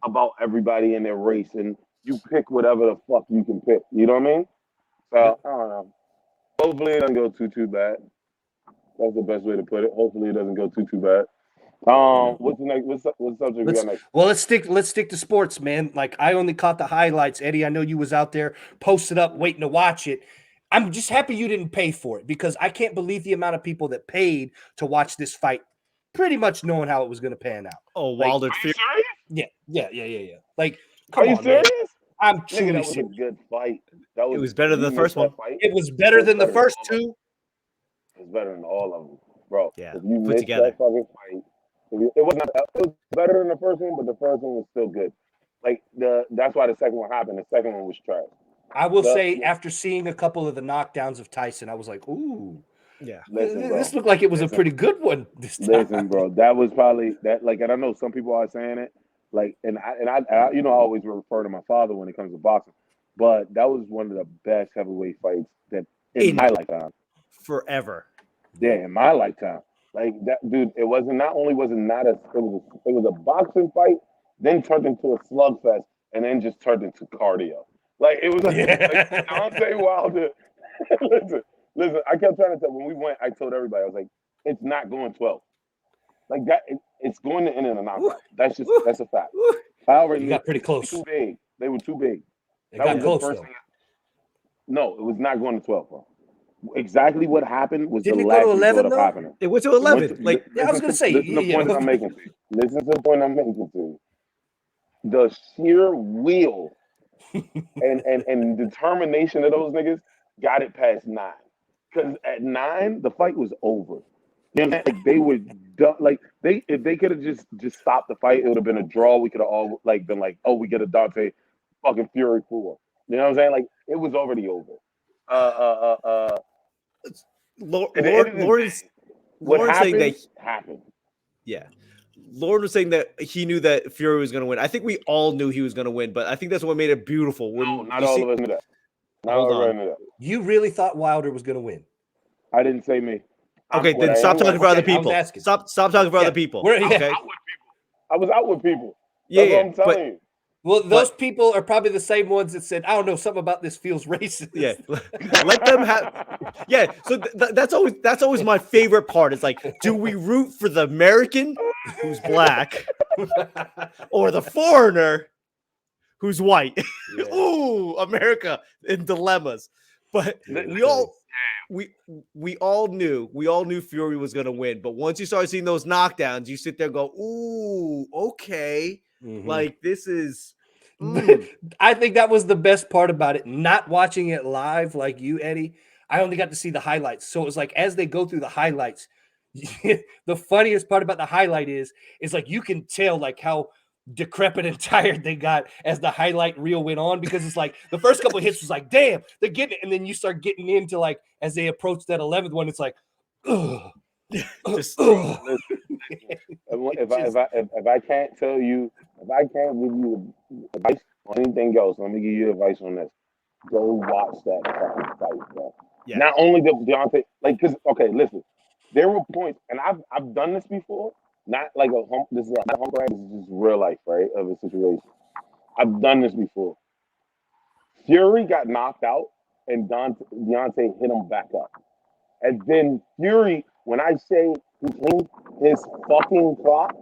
about everybody in their race, and you pick whatever the fuck you can pick. You know what I mean? So, I don't know. Hopefully it doesn't go too bad. That's the best way to put it. Hopefully, it doesn't go too bad. What's the next? What subject we got next? Well, let's stick to sports, man. Like I only caught the highlights. Eddie, I know you was out there posted up waiting to watch it. I'm just happy you didn't pay for it because I can't believe the amount of people that paid to watch this fight, pretty much knowing how it was going to pan out. Oh, Wilder! Yeah. Like, come on, serious? Man. I'm truly that was serious. A good fight. It was better than the first one. It was better than the first two. It was better than all of them, bro. Yeah, if you missed that fucking fight, it was better than the first one, but the first one was still good. Like that's why the second one happened. The second one was trash. I will say, after seeing a couple of the knockdowns of Tyson, I was like, ooh. Yeah, this looked like it was a pretty good one this time. Listen, bro, that was probably that. Like, and I know some people are saying it, like, and I I always refer to my father when it comes to boxing, but that was one of the best heavyweight fights that in my lifetime, forever. Yeah, in my lifetime, like that, dude. It wasn't. Not only was it not a, it was a boxing fight, then turned into a slugfest, and then just turned into cardio. Like it was like Deontay Wilder. Listen, I kept trying to tell when we went, I told everybody, I was like, it's not going 12. Like that, it's going to end in a knockout. That's a fact. I already got pretty close. Too big. They were too big. It got close though. No, it was not going to 12, bro. Exactly what happened was Didn't the last result of happening. It went to 11. I was gonna say. Listen to the point I'm making to you. Listen to the point I'm making to you. The sheer will and determination of those niggas got it past 9. Because at 9, the fight was over. You know, like they were done. Like if they could have just stopped the fight, it would have been a draw. We could have all been like, oh, we get a Dante fucking Fury 4. You know what I'm saying? Like it was already over. Lawrence saying that happened. Yeah. Lord was saying that he knew that Fury was going to win. I think we all knew he was going to win, but I think that's what made it beautiful. No, not all of us knew that. Hold on. You really thought Wilder was going to win? I didn't say me. Okay, then stop talking for other people. Stop talking for other people. Okay. I was out with people. Yeah, That's what I'm telling you. Well, those people are probably the same ones that said, I don't know, something about this feels racist. Yeah. Let them have. Yeah. So that's always my favorite part. It's like, do we root for the American who's black or the foreigner who's white? Yeah. Ooh, America in dilemmas. But we all knew Fury was going to win. But once you start seeing those knockdowns, you sit there and go, ooh, okay. Mm-hmm. Like this is I think that was the best part about it. Not watching it live like you, Eddie. I only got to see the highlights. So it was like as they go through the highlights, the funniest part about the highlight is like you can tell like how decrepit and tired they got as the highlight reel went on, because it's like the first couple of hits was like, damn, they're getting it. And then you start getting into like as they approach that 11th one, it's like, ugh. If I can't tell you, if I can't give you advice on anything else, let me give you advice on this. Go watch that fucking fight, bro. Yeah. Not only the Deontay, like, because listen, there were points, and I've done this before. Not like this is not a hump, right? This is just real life, right, of a situation. I've done this before. Fury got knocked out, and Deontay hit him back up, and then Fury. When I say he cleaned his fucking clock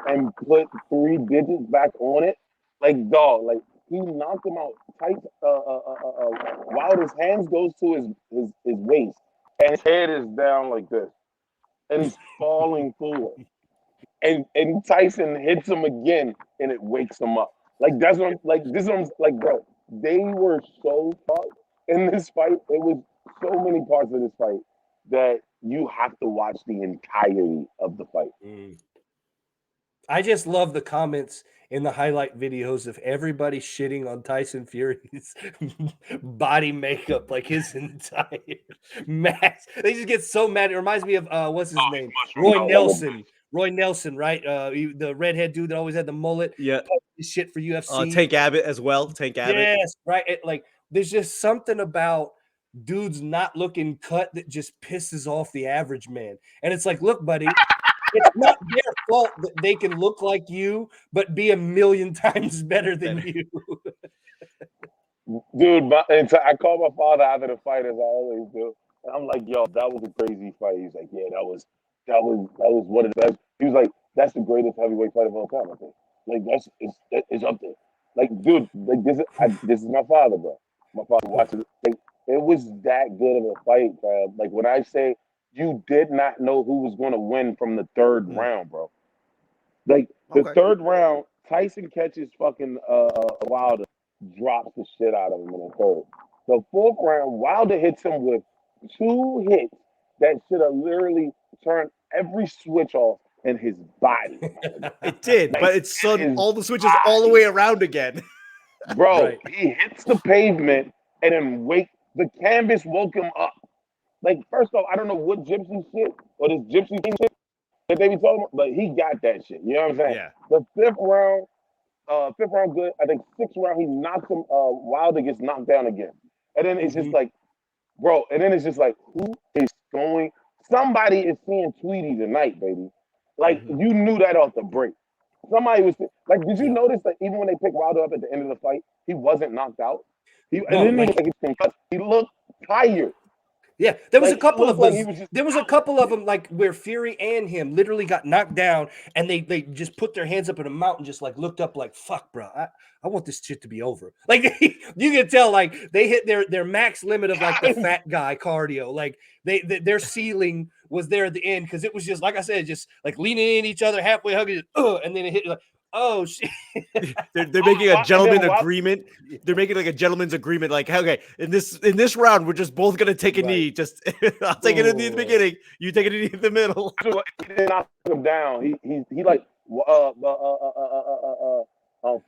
and put 3 digits back on it, like dog, like he knocked him out tight. While his hands goes to his waist and his head is down like this, and he's falling forward, and Tyson hits him again, and it wakes him up. Like that's what I'm like. This is like, bro. They were so fucked in this fight. It was so many parts of this fight that you have to watch the entirety of the fight. I just love the comments in the highlight videos of everybody shitting on Tyson Fury's body makeup, like his entire mask. They just get so mad. It reminds me of what's his name? Roy Nelson. Roy Nelson, right? The redhead dude that always had the mullet. Yeah. Shit for UFC. Tank Abbott as well. Tank Abbott. Yes, right. There's just something about dudes not looking cut that just pisses off the average man. And it's like, look, buddy, it's not their fault that they can look like you, but be a million times better than you. Dude, I call my father after the fight, as I always do. I'm like, yo, that was a crazy fight. He's like, yeah, that was one of the best. He was like, that's the greatest heavyweight fight of all time, I think. Like it's up there. Like, dude, like this is my father, bro. My father watches it. Like, it was that good of a fight, bro. Like when I say you did not know who was going to win from the third round, bro. Like the third round, Tyson catches fucking Wilder, drops the shit out of him in the third. The fourth round, Wilder hits him with 2 hits that should have literally turned every switch off in his body. It did, like, but it's all the switches all the way around again. Bro, he hits the pavement and then the canvas woke him up. Like, first off, I don't know what gypsy shit or this gypsy thing shit that they be talking about, but he got that shit. You know what I'm saying? Yeah. The fifth round good. I think sixth round he knocks him. Wilder gets knocked down again, and then it's just like, bro. And then it's just like, who is going? Somebody is seeing Tweety tonight, baby. Like you knew that off the break. Somebody was like, did you notice that even when they picked Wilder up at the end of the fight, he wasn't knocked out. He looked tired. Yeah, there was a couple of them. There was a couple of them like where Fury and him literally got knocked down, and they just put their hands up in a mountain, just like looked up, like fuck, bro, I want this shit to be over. Like you can tell, like they hit their max limit of like the fat guy cardio. Like their ceiling was there at the end because it was just like I said, just like leaning in each other, halfway hugging, and then it hit like. Oh shit! they're making a gentleman agreement. They're making like a gentleman's agreement. Like, okay, in this round, we're just both gonna take a knee. Just I'll take it in the beginning. You take it in the middle. He didn't knock him down. He like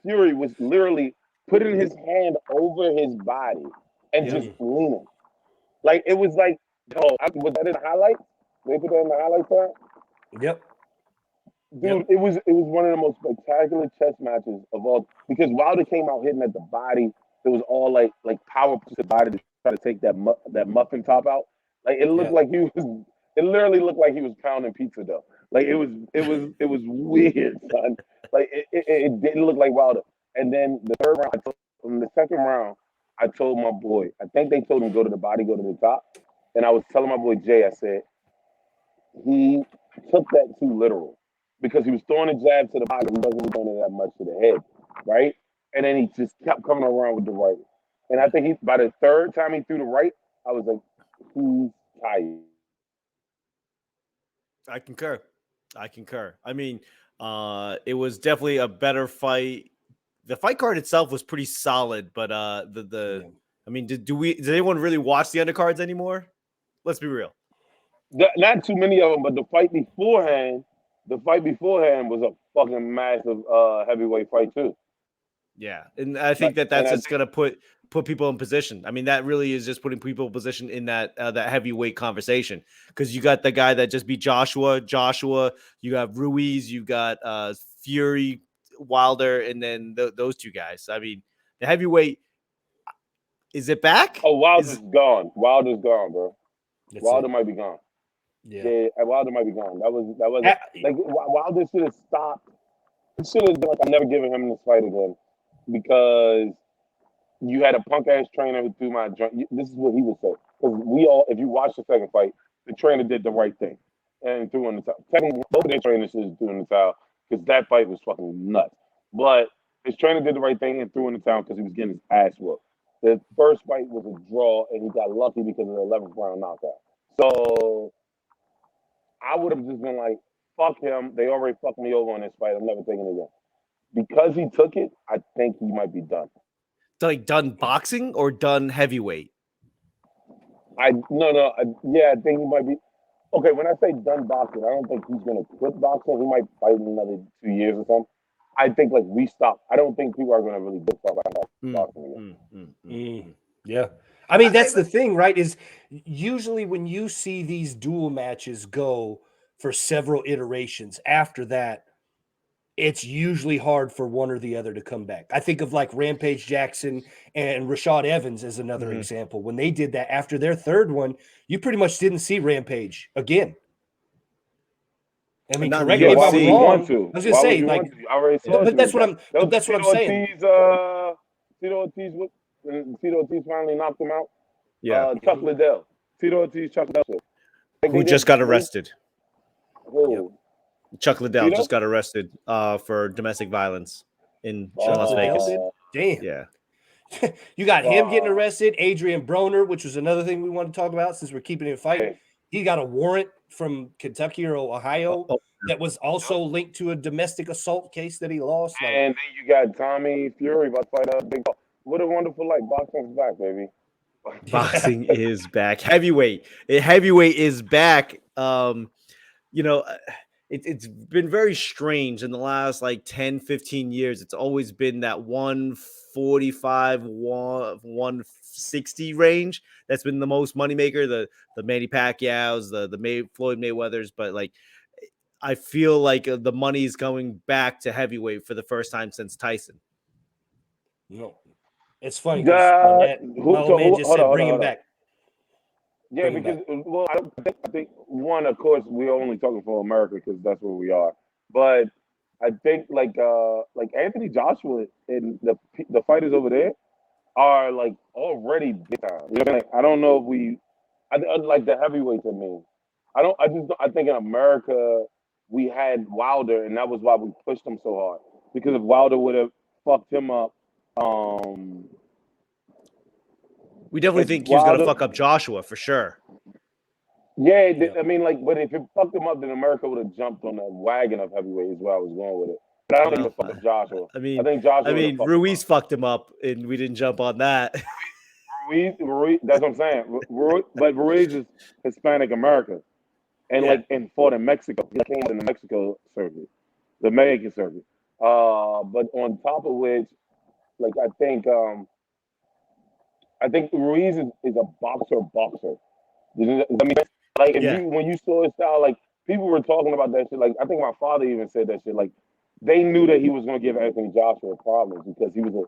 Fury was literally putting his hand over his body and just leaning. Like it was like, was that in the highlights? They put that in the highlights part? Yep. Dude, it was one of the most spectacular chess matches of all, because Wilder came out hitting at the body. It was all like power to the body to try to take that muffin top out. Like it looked like it literally looked like he was pounding pizza dough. Like it was weird, son. Like it didn't look like Wilder. And then the third round, in the second round, I told my boy, I think they told him go to the body, go to the top. And I was telling my boy Jay, I said, he took that too literal. Because he was throwing a jab to the body, he wasn't throwing it that much to the head, right? And then he just kept coming around with the right. And I think by the third time he threw the right, I was like, he's tired. I concur. I mean, it was definitely a better fight. The fight card itself was pretty solid, but I mean, did anyone really watch the undercards anymore? Let's be real. Not too many of them, but the fight beforehand was a fucking massive heavyweight fight too. Yeah, and I think that's just gonna put people in position. I mean, that really is just putting people in position in that heavyweight conversation, because you got the guy that just beat Joshua. You have Ruiz, you got Fury, Wilder, and then those two guys. I mean, the heavyweight, is it back? Oh, Wilder's gone. Wilder's gone, bro. Wilder might be gone. Yeah, Wilder might be gone. That was like Wilder should have stopped. He should have been like, I'm never giving him this fight again, because you had a punk ass trainer who threw my joint. This is what he would say, because if you watch the second fight, the trainer did the right thing and threw in the towel. Technically, both of their trainers should have threw in the towel, because that fight was fucking nuts. But his trainer did the right thing and threw in the towel because he was getting his ass whooped. The first fight was a draw, and he got lucky because of the 11th round knockout. So I would have just been like, fuck him. They already fucked me over on this fight. I'm never taking it again. Because he took it, I think he might be done. Like done boxing or done heavyweight? I think he might be. Okay, when I say done boxing, I don't think he's going to quit boxing. He might fight in another 2 years or something. I think like we stop. I don't think people are going to really get fucked about boxing again. Yeah. I mean, that's the thing, right? Is usually when you see these duel matches go for several iterations, after that, it's usually hard for one or the other to come back. I think of like Rampage Jackson and Rashad Evans as another example. When they did that after their third one, you pretty much didn't see Rampage again. I mean, correct me if I'm wrong. I was going to say, like, but that's what I'm saying. Tito Ortiz finally knocked him out. Chuck Liddell. Tito Ortiz, Chuck Liddell. Who just got arrested. Who? Chuck Liddell Tito? just got arrested for domestic violence in Las Vegas. Damn. Yeah. You got him getting arrested. Adrian Broner, which was another thing we want to talk about since we're keeping it fight. He got a warrant from Kentucky or Ohio that was also linked to a domestic assault case that he lost. Like, and then you got Tommy Fury about to fight Big Boss. What a wonderful life. Boxing's back, baby. Boxing is back. Heavyweight is back. You know, it's been very strange in the last like 10, 15 years. It's always been that 145, 160 range. That's been the most moneymaker, the Manny Pacquiao's, the Floyd Mayweather's. But like, I feel like the money's going back to heavyweight for the first time since Tyson. No, it's funny because man just said bring him back. Yeah, because I think one, of course, we're only talking for America because that's where we are. But I think like Anthony Joshua and the fighters over there are like already big time. You know, like I don't know if I like the heavyweights. I think in America we had Wilder, and that was why we pushed him so hard. Because if Wilder would have fucked him up, we definitely think he was going to fuck up Joshua for sure. Yeah, I mean, like, but if it fucked him up, then America would have jumped on that wagon of heavyweight is where I was going with it. But I don't think it fucked up Joshua. I think Joshua. Ruiz fucked him up, and we didn't jump on that. Ruiz, that's what I'm saying. But Ruiz is Hispanic American, and fought in Mexico. He came in the Mexico circuit, the Mexican circuit. But on top of which, like, I think Ruiz is a boxer. Does that make sense? Like, when you saw his style, like, people were talking about that shit. Like, I think my father even said that shit. Like, they knew that he was going to give Anthony Joshua problems because he was a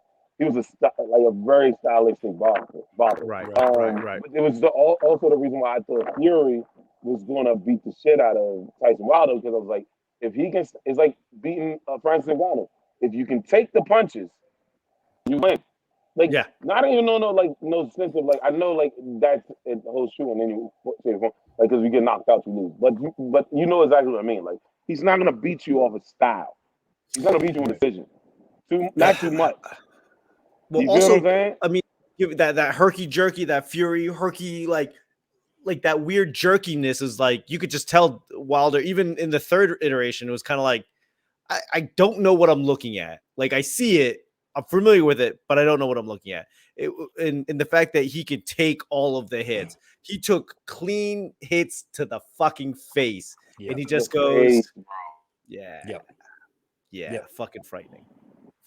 very stylistic boxer. Right. But it was also the reason why I thought Fury was going to beat the shit out of Tyson Wilder, because I was like, if he can, it's like beating Francis Ngannou. If you can take the punches, you win. Like, not even no sense of like, I know like that's the whole shoe, and then you say like, because you get knocked out, you lose. But you know exactly what I mean. Like, he's not gonna beat you off of style. He's gonna beat you with decision. Not too much. Well, you also, feel what I'm saying? I mean, that herky jerky, that Fury herky, like that weird jerkiness is like, you could just tell Wilder, even in the third iteration, it was kind of like, I don't know what I'm looking at. Like, I see it, I'm familiar with it, but I don't know what I'm looking at. And the fact that he could take all of the hits. He took clean hits to the fucking face. Yeah. And he just goes, fucking frightening.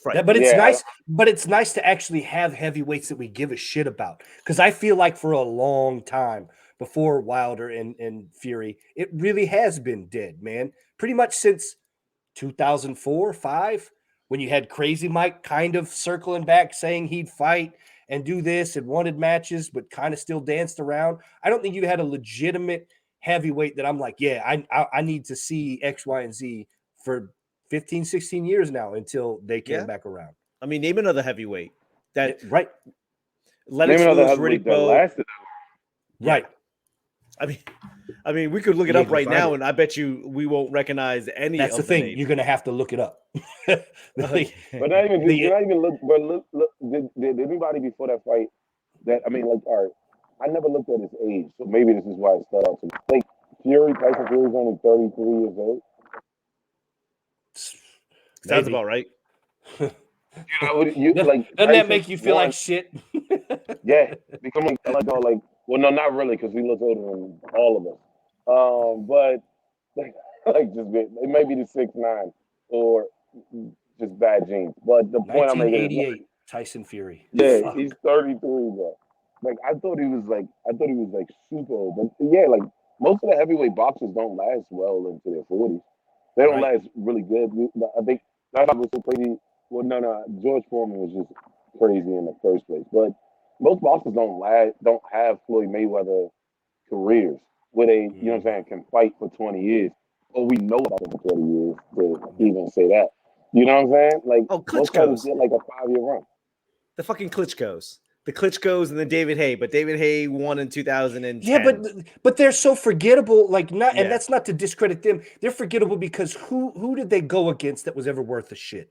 But it's nice. But it's nice to actually have heavyweights that we give a shit about. Because I feel like for a long time before Wilder and Fury, it really has been dead, man. Pretty much since 2004, 5. When you had Crazy Mike kind of circling back saying he'd fight and do this and wanted matches, but kind of still danced around. I don't think you had a legitimate heavyweight that I'm like, I need to see X, Y, and Z for 15, 16 years now until they came back around. I mean, name another heavyweight. Lennox Lewis, Riddick. Right. I mean, we could look it up right now, and I bet you we won't recognize any. That's the thing. You're gonna have to look it up. But not even look. But look. Did anybody before that fight? That I mean, like, all right. I never looked at his age, so maybe this is why it stood out to me. Like Tyson Fury's only 33 years old. Sounds about right. Doesn't that make you feel like shit? Yeah, becoming like. Well, no, not really, because he looks older than all of us. But it may be the 6'9" or just bad genes. But the point I'm making is Tyson Fury. Yeah, fuck. He's 33, bro. Like I thought he was super old. But yeah, like most of the heavyweight boxers don't last well into their 40s. They don't last really good. I think that was so crazy. Well, no, George Foreman was just crazy in the first place, but. Most boxers don't have Floyd Mayweather careers where they, you know what I'm saying, can fight for 20 years. Or we know about them for 20 years to even say that. You know what I'm saying? Like, most fighters get like a 5-year run. The fucking Klitschko's. the Klitschko's and then David Haye, but David Haye won in 2010. Yeah, but they're so forgettable. Like and that's not to discredit them. They're forgettable because who did they go against that was ever worth a shit?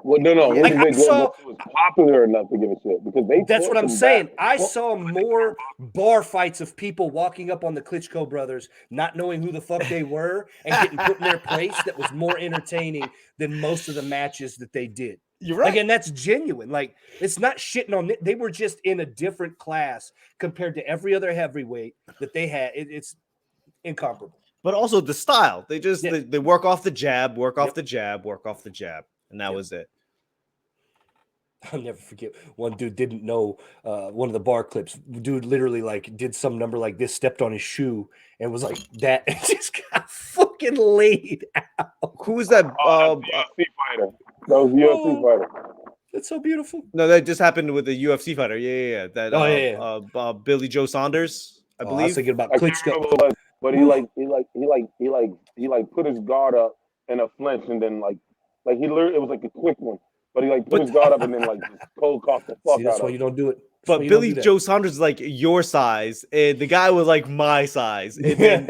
Well, no. Like I saw, it was popular enough to give a shit because they. That's what I'm saying. I saw more bar fights of people walking up on the Klitschko brothers, not knowing who the fuck they were, and getting put in their place. That was more entertaining than most of the matches that they did. You're right. Like, and that's genuine. Like, it's not shitting on it. They were just in a different class compared to every other heavyweight that they had. It's incomparable. But also the style. They just they work off the jab, work off the jab, work off the jab. And that was it. I'll never forget. One dude didn't know one of the bar clips. Dude literally like did some number like this, stepped on his shoe, and was like that, and just got fucking laid out. Who was that? UFC fighter. That was UFC fighter. That's so beautiful. No, that just happened with the UFC fighter. Yeah. That Billy Joe Saunders, I believe. I was thinking about Klitschko. But he put his guard up in a flinch, and then like he literally, it was like a quick one. But he like put his guard up and then like just cold coughed the fuck out. That's why you don't do it. But Billy Joe Saunders is like your size, and the guy was like my size. And then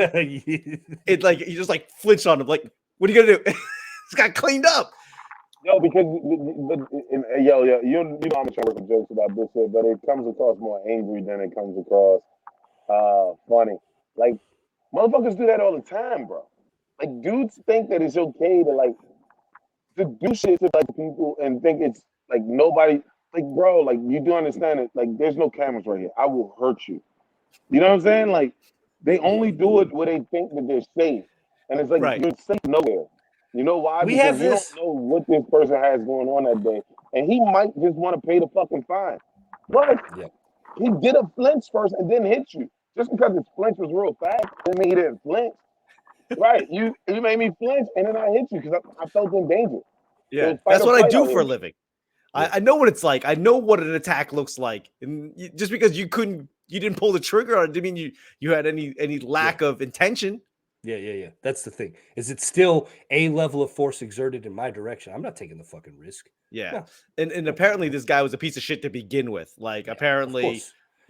it like he just like flinched on him. Like, what are you gonna do? This guy cleaned up. Yo, because you know I'm trying to make jokes about this shit, but it comes across more angry than it comes across funny. Like motherfuckers do that all the time, bro. Like dudes think that it's okay to do shit to like people and think it's like nobody, like bro, like you do understand it. Like there's no cameras right here. I will hurt you. You know what I'm saying? Like they only do it where they think that they're safe, and it's like you're safe nowhere. You know why? Because you don't know what this person has going on that day, and he might just want to pay the fucking fine. But he did a flinch first and then hit you. Just because his flinch was real fast didn't mean he didn't flinch. Right, you made me flinch, and then I hit you because I felt in danger. Yeah, that's what I do for a living. I know what it's like. I know what an attack looks like, and just because you didn't pull the trigger on it, didn't mean you had any lack of intention. Yeah. That's the thing. Is it still a level of force exerted in my direction? I'm not taking the fucking risk. Yeah, no. And apparently this guy was a piece of shit to begin with. Like apparently,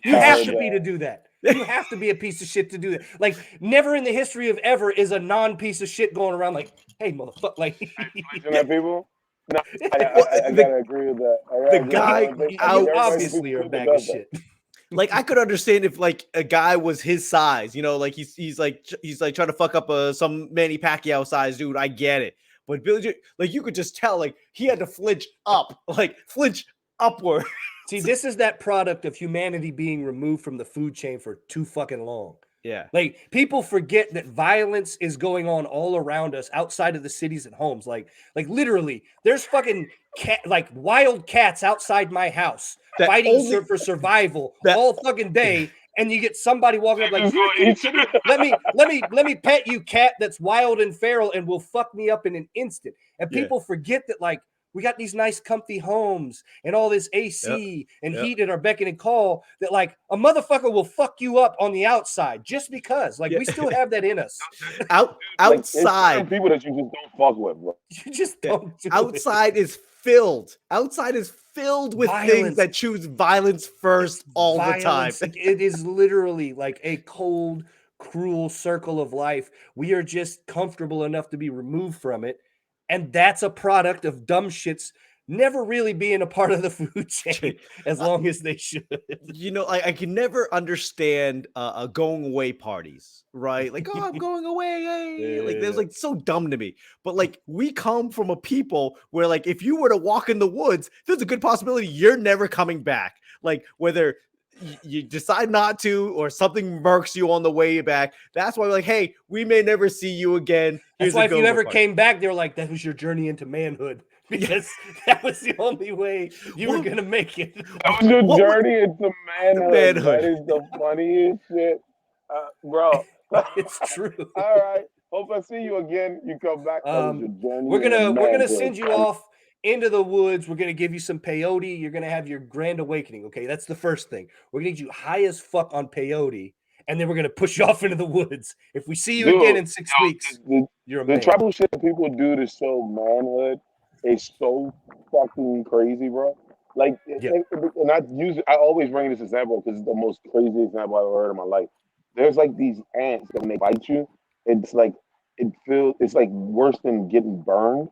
you have to be to do that. You have to be a piece of shit to do that. Like, never in the history of ever is a non-piece of shit going around like, hey, motherfucker. Like, at people? No, I gotta agree with that. The guy obviously are a bag of shit. Like, I could understand if like a guy was his size, you know, like he's like trying to fuck up some Manny Pacquiao size dude. I get it. But Billy, like, you could just tell, like, he had to flinch upward. See, this is that product of humanity being removed from the food chain for too fucking long. Yeah. Like, people forget that violence is going on all around us outside of the cities and homes. Like literally, there's fucking wild cats outside my house fighting for survival all fucking day. And you get somebody walking up like, let me pet you, cat that's wild and feral and will fuck me up in an instant. And people forget that, like, we got these nice comfy homes and all this AC and heat at our beck and call, that like a motherfucker will fuck you up on the outside just because. Like, we still have that in us. Outside. Like, people that you just don't fuck with, bro. You just don't do outside it. is filled. Outside is filled with things that choose violence first all the time. It is literally like a cold, cruel circle of life. We are just comfortable enough to be removed from it. And that's a product of dumb shits never really being a part of the food chain as long as they should. You know, I can never understand going away parties, right? Like, oh, I'm going away. Hey. Like, that's like so dumb to me. But like, we come from a people where, like, if you were to walk in the woods, there's a good possibility you're never coming back. Like, whether you decide not to or something murks you on the way back. That's why we're like, hey, we may never see you again. That's why if you ever came back, they were like, that was your journey into manhood. Because that was the only way you were going to make it. That was your journey into manhood. That is the funniest shit. Bro. It's true. All right. Hope I see you again. You come back. We're gonna send you off into the woods. We're gonna give you some peyote. You're gonna have your grand awakening. Okay, that's the first thing. We're gonna get you high as fuck on peyote, and then we're gonna push you off into the woods. If we see you again in 6 weeks, you're a man. The tribal shit that people do to show manhood is so fucking crazy, bro. Like, Yeah. and I always bring this example because it's the most crazy example I've ever heard in my life. There's like these ants that when they bite you, it's like it's like worse than getting burned,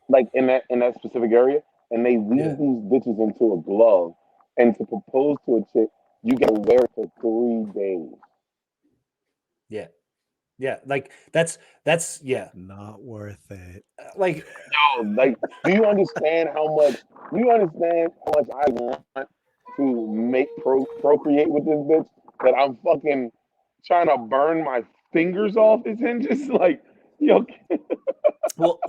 like in that specific area. And they Yeah. weave these bitches into a glove, and to propose to a chick, you gotta wear it for 3 days. Yeah. Yeah. Like yeah. Not worth it. Like Yo, like, do you understand how much? Do you understand how much I want to procreate with this bitch that I'm fucking trying to burn my fingers off its hinges? Like, yo, Well,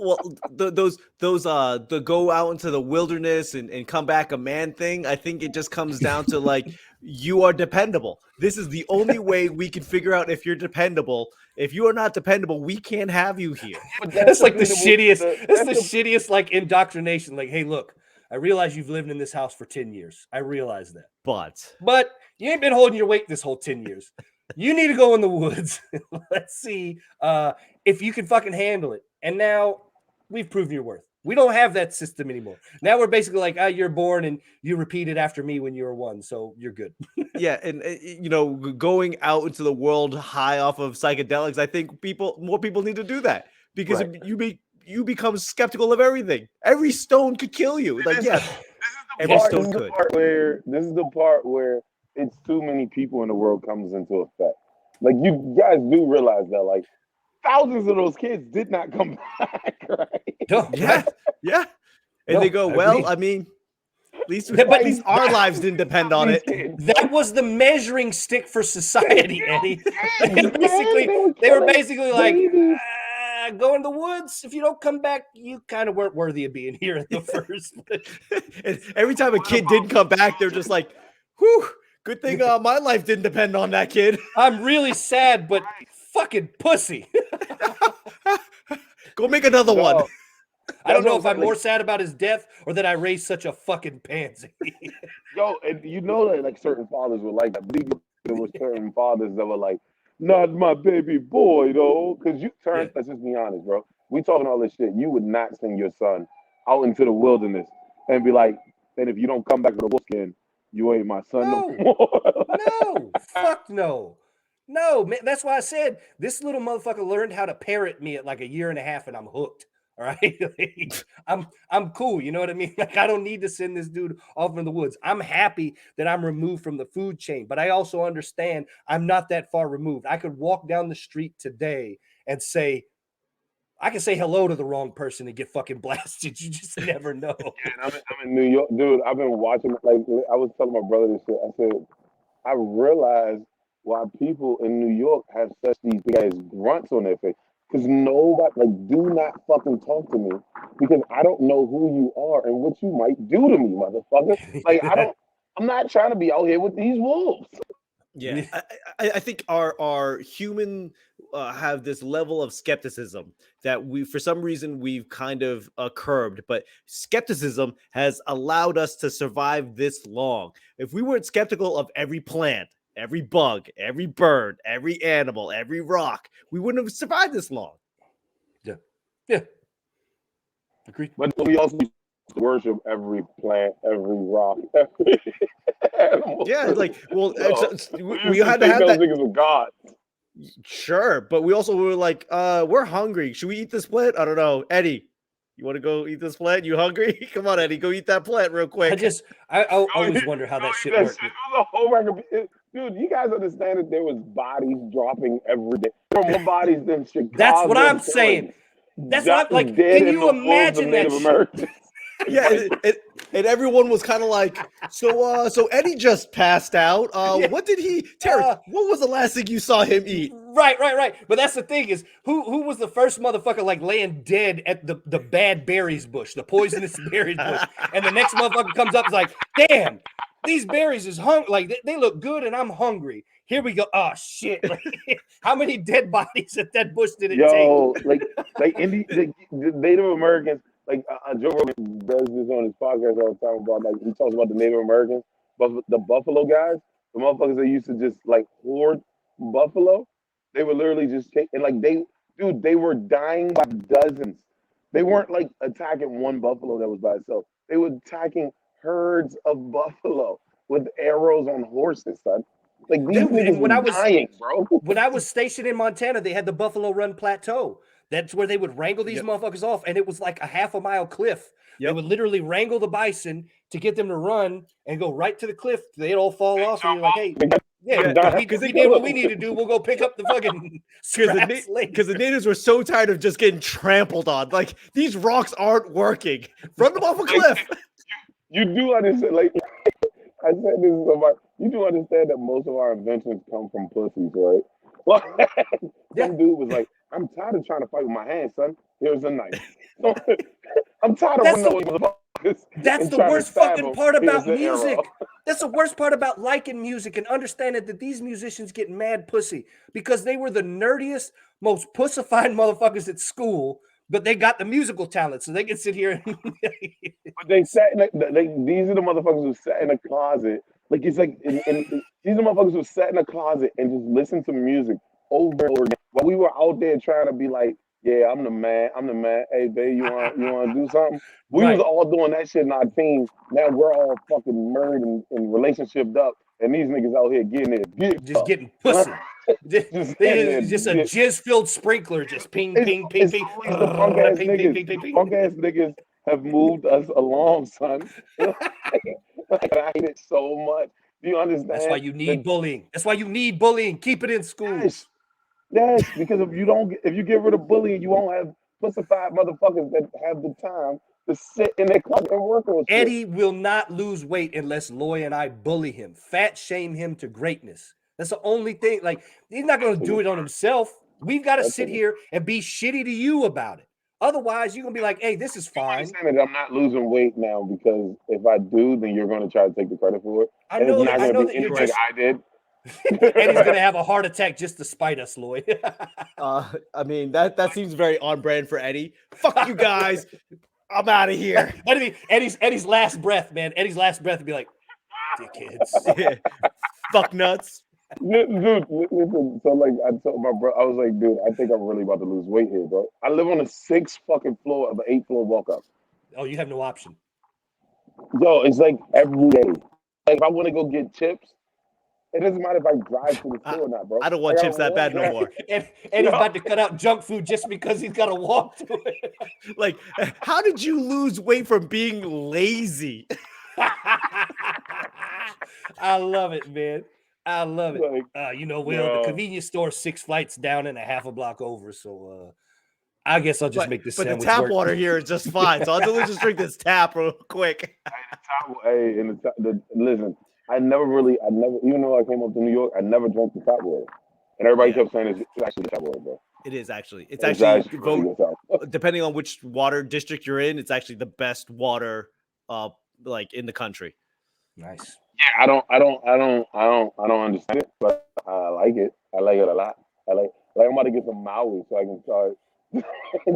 those the go out into the wilderness and come back a man thing. I think it just comes down to like you are dependable. This is the only way we can figure out if you're dependable. If you are not dependable, we can't have you here. but that's like the shittiest. That's that's the shittiest like indoctrination. Like, hey, look, I realize you've lived in this house for 10 years. I realize that. But you ain't been holding your weight this whole 10 years. You need to go in the woods. Let's see if you can fucking handle it. And now we've proven your worth. We don't have that system anymore. Now we're basically like, you're born and you repeated after me when you were 1, so you're good. Yeah, and going out into the world high off of psychedelics, I think more people need to do that because you become skeptical of everything. Every stone could kill you. Like, yeah, every stone could. This is the part where it's too many people in the world comes into effect. Like, you guys do realize that, like, thousands of those kids did not come back, right? No, yeah. And they go, well, I mean, at least our lives didn't depend on it. That was the measuring stick for society, Eddie. They were basically like, go in the woods. If you don't come back, you kind of weren't worthy of being here in the first place. And every time a kid didn't come back, they're just like, whew, good thing my life didn't depend on that kid. I'm really sad, but fucking pussy. Go make another one. I don't know if I'm more sad about his death or that I raised such a fucking pansy. Yo, and you know that like certain fathers were like that. There were certain fathers that were like, not my baby boy though. Because Terrance, let's just be honest, bro. We talking all this shit. You would not send your son out into the wilderness and be like, and if you don't come back with a wolf skin, you ain't my son no more. No, fuck no. No, man, that's why I said this little motherfucker learned how to parrot me at like 1.5 years and I'm hooked. All right. Like, I'm cool. You know what I mean? Like, I don't need to send this dude off in the woods. I'm happy that I'm removed from the food chain, but I also understand I'm not that far removed. I could walk down the street today and I can say hello to the wrong person and get fucking blasted. You just never know. Yeah, I'm in New York, dude. I've been watching, like, I was telling my brother this shit. I said, I realized why people in New York have such these big ass grunts on their face. Because nobody, like, do not fucking talk to me because I don't know who you are and what you might do to me, motherfucker. Like, I'm not trying to be out here with these wolves. Yeah, I think our human have this level of skepticism that for some reason we've kind of curbed, but skepticism has allowed us to survive this long. If we weren't skeptical of every plant, every bug, every bird, every animal, every rock, we wouldn't have survived this long. Yeah. Agreed. But we also worship every plant, every rock, every animal. Yeah, like, well, we had to have those that. niggas with God. Sure, but we also were like, we're hungry. Should we eat this plant? I don't know. Eddie, you want to go eat this plant? You hungry? Come on, Eddie, go eat that plant real quick. I always wonder how that shit works. Dude, you guys understand that there was bodies dropping every day? There were more bodies than Chicago. That's what I'm saying. That's what I'm like. Can you imagine that shit? Yeah, and everyone was kind of like, so Eddie just passed out. What did Terrance, what was the last thing you saw him eat? Right. But that's the thing is, who was the first motherfucker like laying dead at the bad berries bush, the poisonous berries bush, and the next motherfucker comes up and is like, damn, these berries is like they look good and I'm hungry. Here we go. Oh shit! Like, how many dead bodies at that bush did it take? like the Native Americans. Like Joe Rogan does this on his podcast all the time about, like, he talks about the Native Americans, but the buffalo guys, the motherfuckers that used to just like hoard buffalo, they were literally just and like they were dying by dozens. They weren't like attacking one buffalo that was by itself. They were attacking herds of buffalo with arrows on horses, son. Like these Dude, niggas and when I was dying, bro. when I was stationed in Montana, they had the Buffalo Run Plateau. That's where they would wrangle these motherfuckers off, and it was like a half a mile cliff. They would literally wrangle the bison to get them to run and go right to the cliff. They'd all fall off, and you're like, "Hey, because we did what we need to do. We'll go pick up the fucking because the natives were so tired of just getting trampled on. Like these rocks aren't working. Run them off a cliff." You do understand, like I said this is somebody. You do understand that most of our inventions come from pussies, right? Well, some dude was like, "I'm tired of trying to fight with my hands, son. Here's a knife." I'm tired of running away with motherfuckers. That's the worst fucking part about music. That's the worst part about liking music and understanding that these musicians get mad pussy because they were the nerdiest, most pussified motherfuckers at school, but they got the musical talent, so they can sit here and but they sat in these are the motherfuckers who sat in a closet. Like it's like these are the motherfuckers who sat in a closet and just listened to music over and over again. While we were out there trying to be like, yeah, I'm the man. Hey, babe, you want to do something? We was all doing that shit in our team. Now we're all fucking married and relationshiped up, and these niggas out here getting it, getting pussy. just a jizz-filled sprinkler, just ping, ping, ping, ping. The punk ass niggas. Punk ass niggas have moved us along, son. Like, I hate it so much. Do you understand? That's why you need bullying. That's why you need bullying. Keep it in school. Yes, because if you get rid of bullying, you won't have pussified motherfuckers that have the time to sit in their closet and work on shit. Eddie will not lose weight unless Loy and I bully him, fat shame him to greatness. That's the only thing. Like, he's not going to do it on himself. We've got to sit here and be shitty to you about it. Otherwise, you're going to be like, hey, this is fine. I'm not losing weight now because if I do, then you're going to try to take the credit for it. I know that you're just... I did. Eddie's going to have a heart attack just to spite us, Lloyd. I mean, that seems very on brand for Eddie. Fuck you guys. I'm out of here. That'd be Eddie's last breath, man. Eddie's last breath would be like, dickheads. Fuck nuts. Dude, listen. So like, I told my bro, I was like, dude, I think I'm really about to lose weight here, bro. I live on the 6th fucking floor of an 8th floor walk up. Oh, you have no option. Yo, it's like every day. Like if I want to go get chips, it doesn't matter if I drive to the store or not, bro. I don't want chips that bad no more. And he's about to cut out junk food just because he's got to walk to it. Like, how did you lose weight from being lazy? I love it, man. I love it. Like, the convenience store 6 flights down and a half a block over. So I guess I'll just make this sandwich But the tap work. water here is just fine. So I'll just drink this tap real quick. Listen, I never, even though I came up to New York, I never drank the tap water. And everybody kept saying it's actually the tap water, bro. It is actually. It's actually really depending on which water district you're in, it's actually the best water like in the country. Nice. Yeah, I don't understand it, but I like it. I like it a lot. Like I'm about to get some Maui so I can start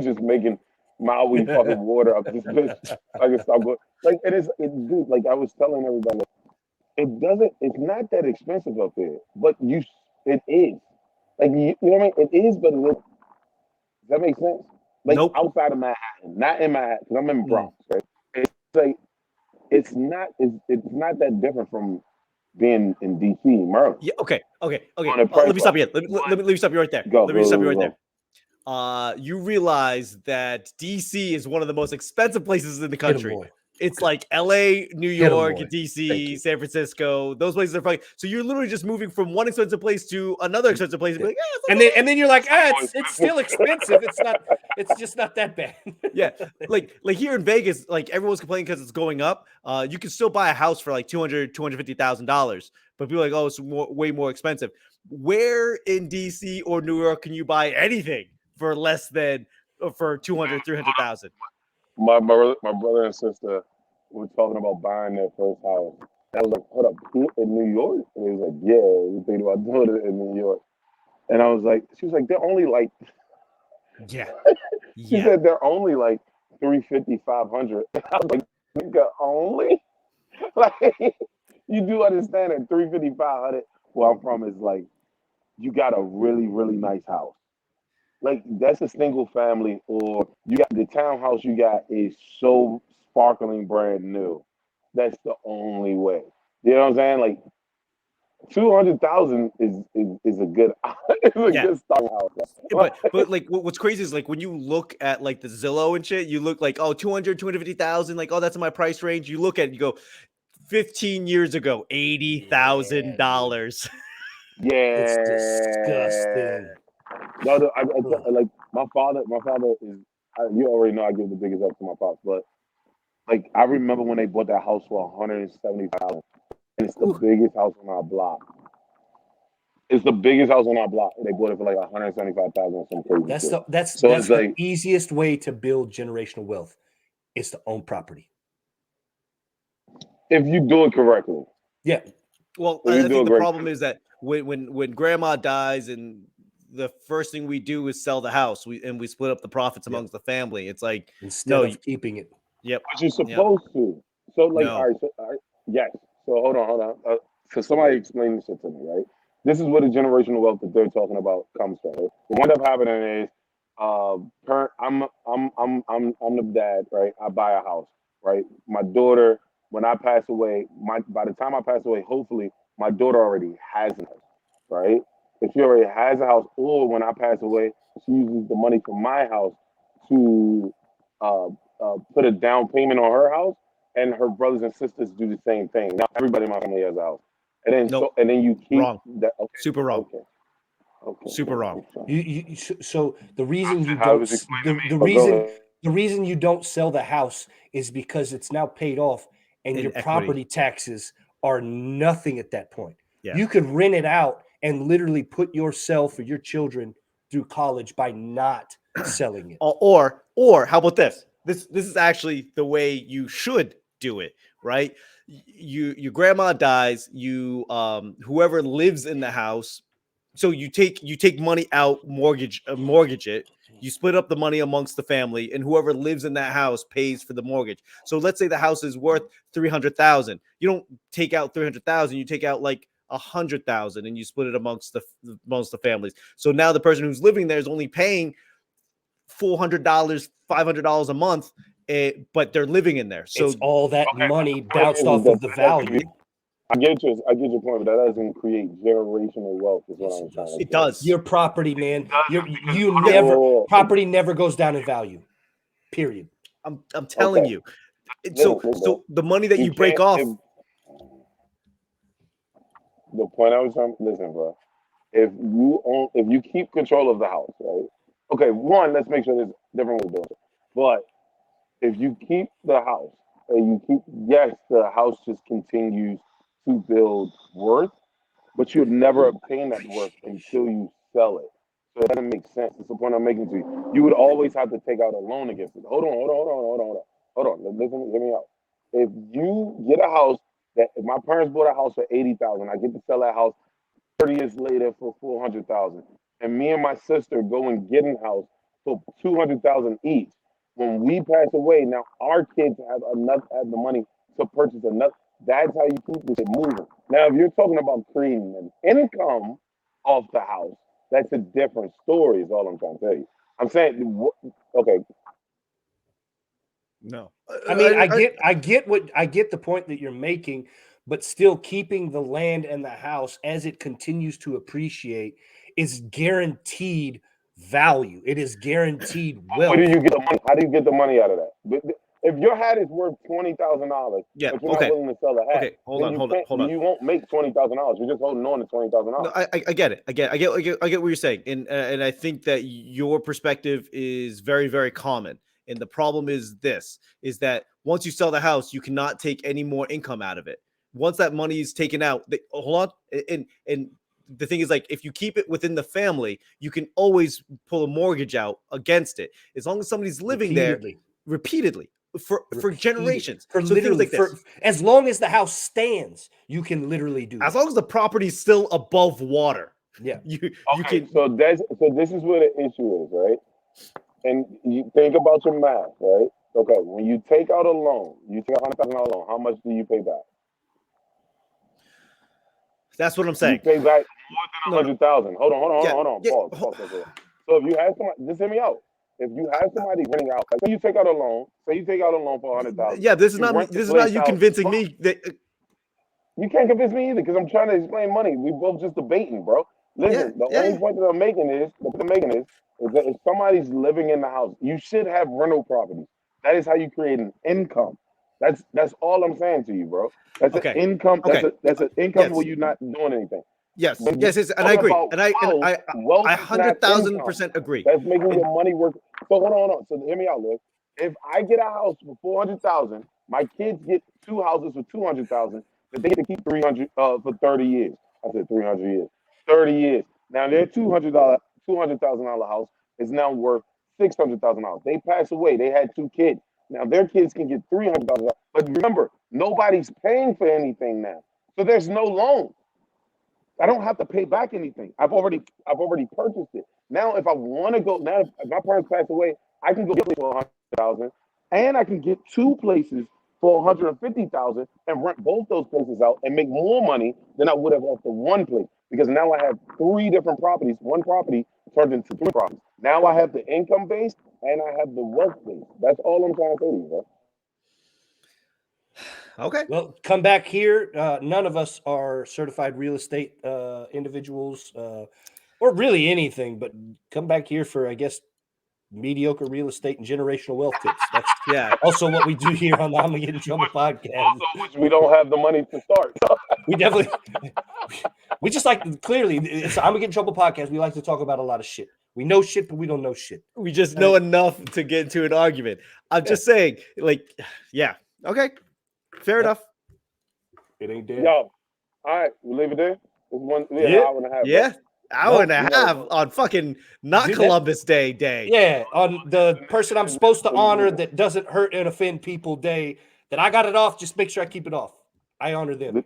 just making Maui fucking water up this bitch. I can stop going. Like it's dude, like I was telling everybody, it's not that expensive up there, but it is. Like you know what I mean? It is, but does that make sense? Like outside of Manhattan, not in Manhattan, because I'm in Bronx, right? It's like it's not that different from being in DC, Maryland. Yeah. Okay. Let me stop you. Let me stop you right there. Let me stop you right there. You realize that DC is one of the most expensive places in the country. It's like LA, New York, DC, San Francisco. Those places are fucking. So you're literally just moving from one expensive place to another expensive place. And, and then you're like, it's still expensive. It's just not that bad. Yeah, like here in Vegas, like everyone's complaining because it's going up. You can still buy a house for like $250,000, but people are like, oh, it's way more expensive. Where in DC or New York can you buy anything for less than for $200,000-$300,000? My brother and sister were talking about buying their first house. I was like, "What up, in New York?" And he was like, "Yeah, we thinking about doing it in New York." And I was like, "She was like, they're only like, yeah." She said they're only like 350, 500. I was like, "Nigga, only?" Like, you do understand that 350, 500. Where I'm from is like, you got a really, really nice house. Like that's a single family, or you got the townhouse you got is so sparkling brand new. that's the only way. You know what I'm saying? Like 200,000 is a good good starting house. But like what's crazy is like when you look at like the Zillow and shit, you look like 250,000, like that's in my price range. You look at it, you go 15 years ago, $80,000. Yeah, it's disgusting. No, like my father is. You already know I give the biggest up to my pops, but like I remember when they bought that house for 170,000, and it's the biggest house on our block. It's the biggest house on our block. They bought it for like 175,000 or some crazy That's shit. that's So that's it's the like easiest way to build generational wealth is to own property. if you do it correctly. Yeah. Well, I think the problem is that when grandma dies and the first thing we do is sell the house, we split up the profits amongst the family. It's like instead of keeping it. Yep. But you're supposed to. So like, No. all right, yes. So hold on. So somebody explain this shit to me, right? This is where the generational wealth that they're talking about comes from. Right? What ends up happening is, I'm the dad, right? I buy a house, right? My daughter, when I pass away, by the time I pass away, hopefully my daughter already has a house, right? If she already has a house, or when I pass away, she uses the money from my house to put a down payment on her house, and her brothers and sisters do the same thing. Now everybody in my family has a house, and then and then you keep wrong. That. Okay, super wrong. Okay. Super wrong. So the reason you don't the reason you don't sell the house is because it's now paid off, and your property taxes are nothing at that point. Yeah. You could rent it out and literally put yourself or your children through college by not selling it. Or how about this? This is actually the way you should do it, right? Your grandma dies, you whoever lives in the house, so you take money out, mortgage it. You split up the money amongst the family, and whoever lives in that house pays for the mortgage. So let's say the house is worth 300,000. You don't take out 300,000. You take out like 100,000, and you split it amongst the families. So now the person who's living there is only paying $400, $500 a month, but they're living in there. So it's all that money bounced off of the value. I get your point, but that doesn't create generational wealth. Is what I'm trying to say. It does. Your property, man. Property never goes down in value. Period. I'm telling you. So the money that you break off. The point I was trying to listen, bro. If you keep control of the house, right? Okay, let's make sure there's different ways to do it. But if you keep the house, and the house just continues to build worth, but you'll never obtain that worth until you sell it. So it doesn't make sense. It's the point I'm making to you. You would always have to take out a loan against it. Hold on. Listen, hear me out. If you get a house if my parents bought a house for 80,000, I get to sell that house 30 years later for 400,000, and me and my sister go and get a house for 200,000 each. When we pass away, now our kids have the money to purchase another. That's how you keep this moving. Now, if you're talking about creating an income off the house, that's a different story. Is all I'm trying to tell you. I'm saying, okay. No, I mean, I get the point that you're making, but still keeping the land and the house as it continues to appreciate is guaranteed value. It is guaranteed wealth. Where do you get the money? How do you get the money out of that? If your hat is worth $20,000, but you're not willing to sell a hat, hold on. You won't make $20,000. You're just holding on to $20,000. No, I get it. I get what you're saying, and I think that your perspective is very, very common. And the problem is that once you sell the house, you cannot take any more income out of it. Once that money is taken out, hold on, and the thing is, like, if you keep it within the family, you can always pull a mortgage out against it as long as somebody's living there repeatedly. For generations, for literally, as long as the house stands, you can literally do. As long as the property's still above water, you can. So this is where the issue is, right? And you think about your math, right? Okay, when you take out a loan, you take $100,000 loan. How much do you pay back? That's what I'm saying. You pay back more than $100,000. Hold on. Pause. So if you have somebody, just hear me out. if you have somebody renting out, like say you take out a loan for $100,000. Yeah, this is not you convincing me that. You can't convince me either because I'm trying to explain money. We both just debating, bro. Listen, the only point that I'm making is that if somebody's living in the house, you should have rental properties. That is how you create an income. That's all I'm saying to you, bro. That's an income. That's an income where you're not doing anything. Yes, and I agree, and I 100,000% agree. That's making your money work. So hold on. So hear me out, Liz. If I get a house for $400,000, my kids get 2 houses for $200,000. That they get to keep 300 for 30 years. I said 300 years. 30 years. Now their $200,000 house is now worth $600,000. They pass away. They had 2 kids. Now their kids can get $300,000. But remember, nobody's paying for anything now, so there's no loan. I don't have to pay back anything. I've already purchased it. Now, if I want to go, if my parents pass away, I can go get it for $100,000, and I can get 2 places for $150,000 and rent both those places out and make more money than I would have off the one place, because now I have 3 different properties. One property turned into 3 properties. Now I have the income base and I have the wealth base. That's all I'm trying to say to you, bro. Okay. Well, come back here. None of us are certified real estate individuals or really anything, but come back here for, I guess, mediocre real estate and generational wealth tips. That's also what we do here on the I'm Gonna Get in Trouble podcast. Also, which we don't have the money to start. We just like, clearly, it's I'm Gonna Get in Trouble podcast. We like to talk about a lot of shit. We know shit, but we don't know shit. We just know enough to get into an argument. I'm just saying, okay, fair enough. It ain't dead. Yo, all right, we'll leave it there. An hour and a half. Yeah. Hour and a half on fucking not Columbus Day. Yeah, on the person I'm supposed to honor that doesn't hurt and offend people day. That I got it off. Just make sure I keep it off. I honor them.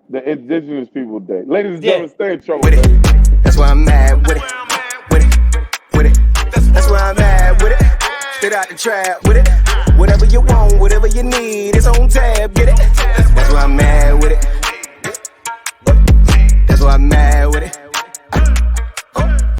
The Indigenous People Day. Ladies and gentlemen, stay in trouble. With it. That's why I'm mad with it. That's why I'm mad with it. Straight out the trap with it. Whatever you want, whatever you need, it's on tab. Get it. That's why I'm mad with it.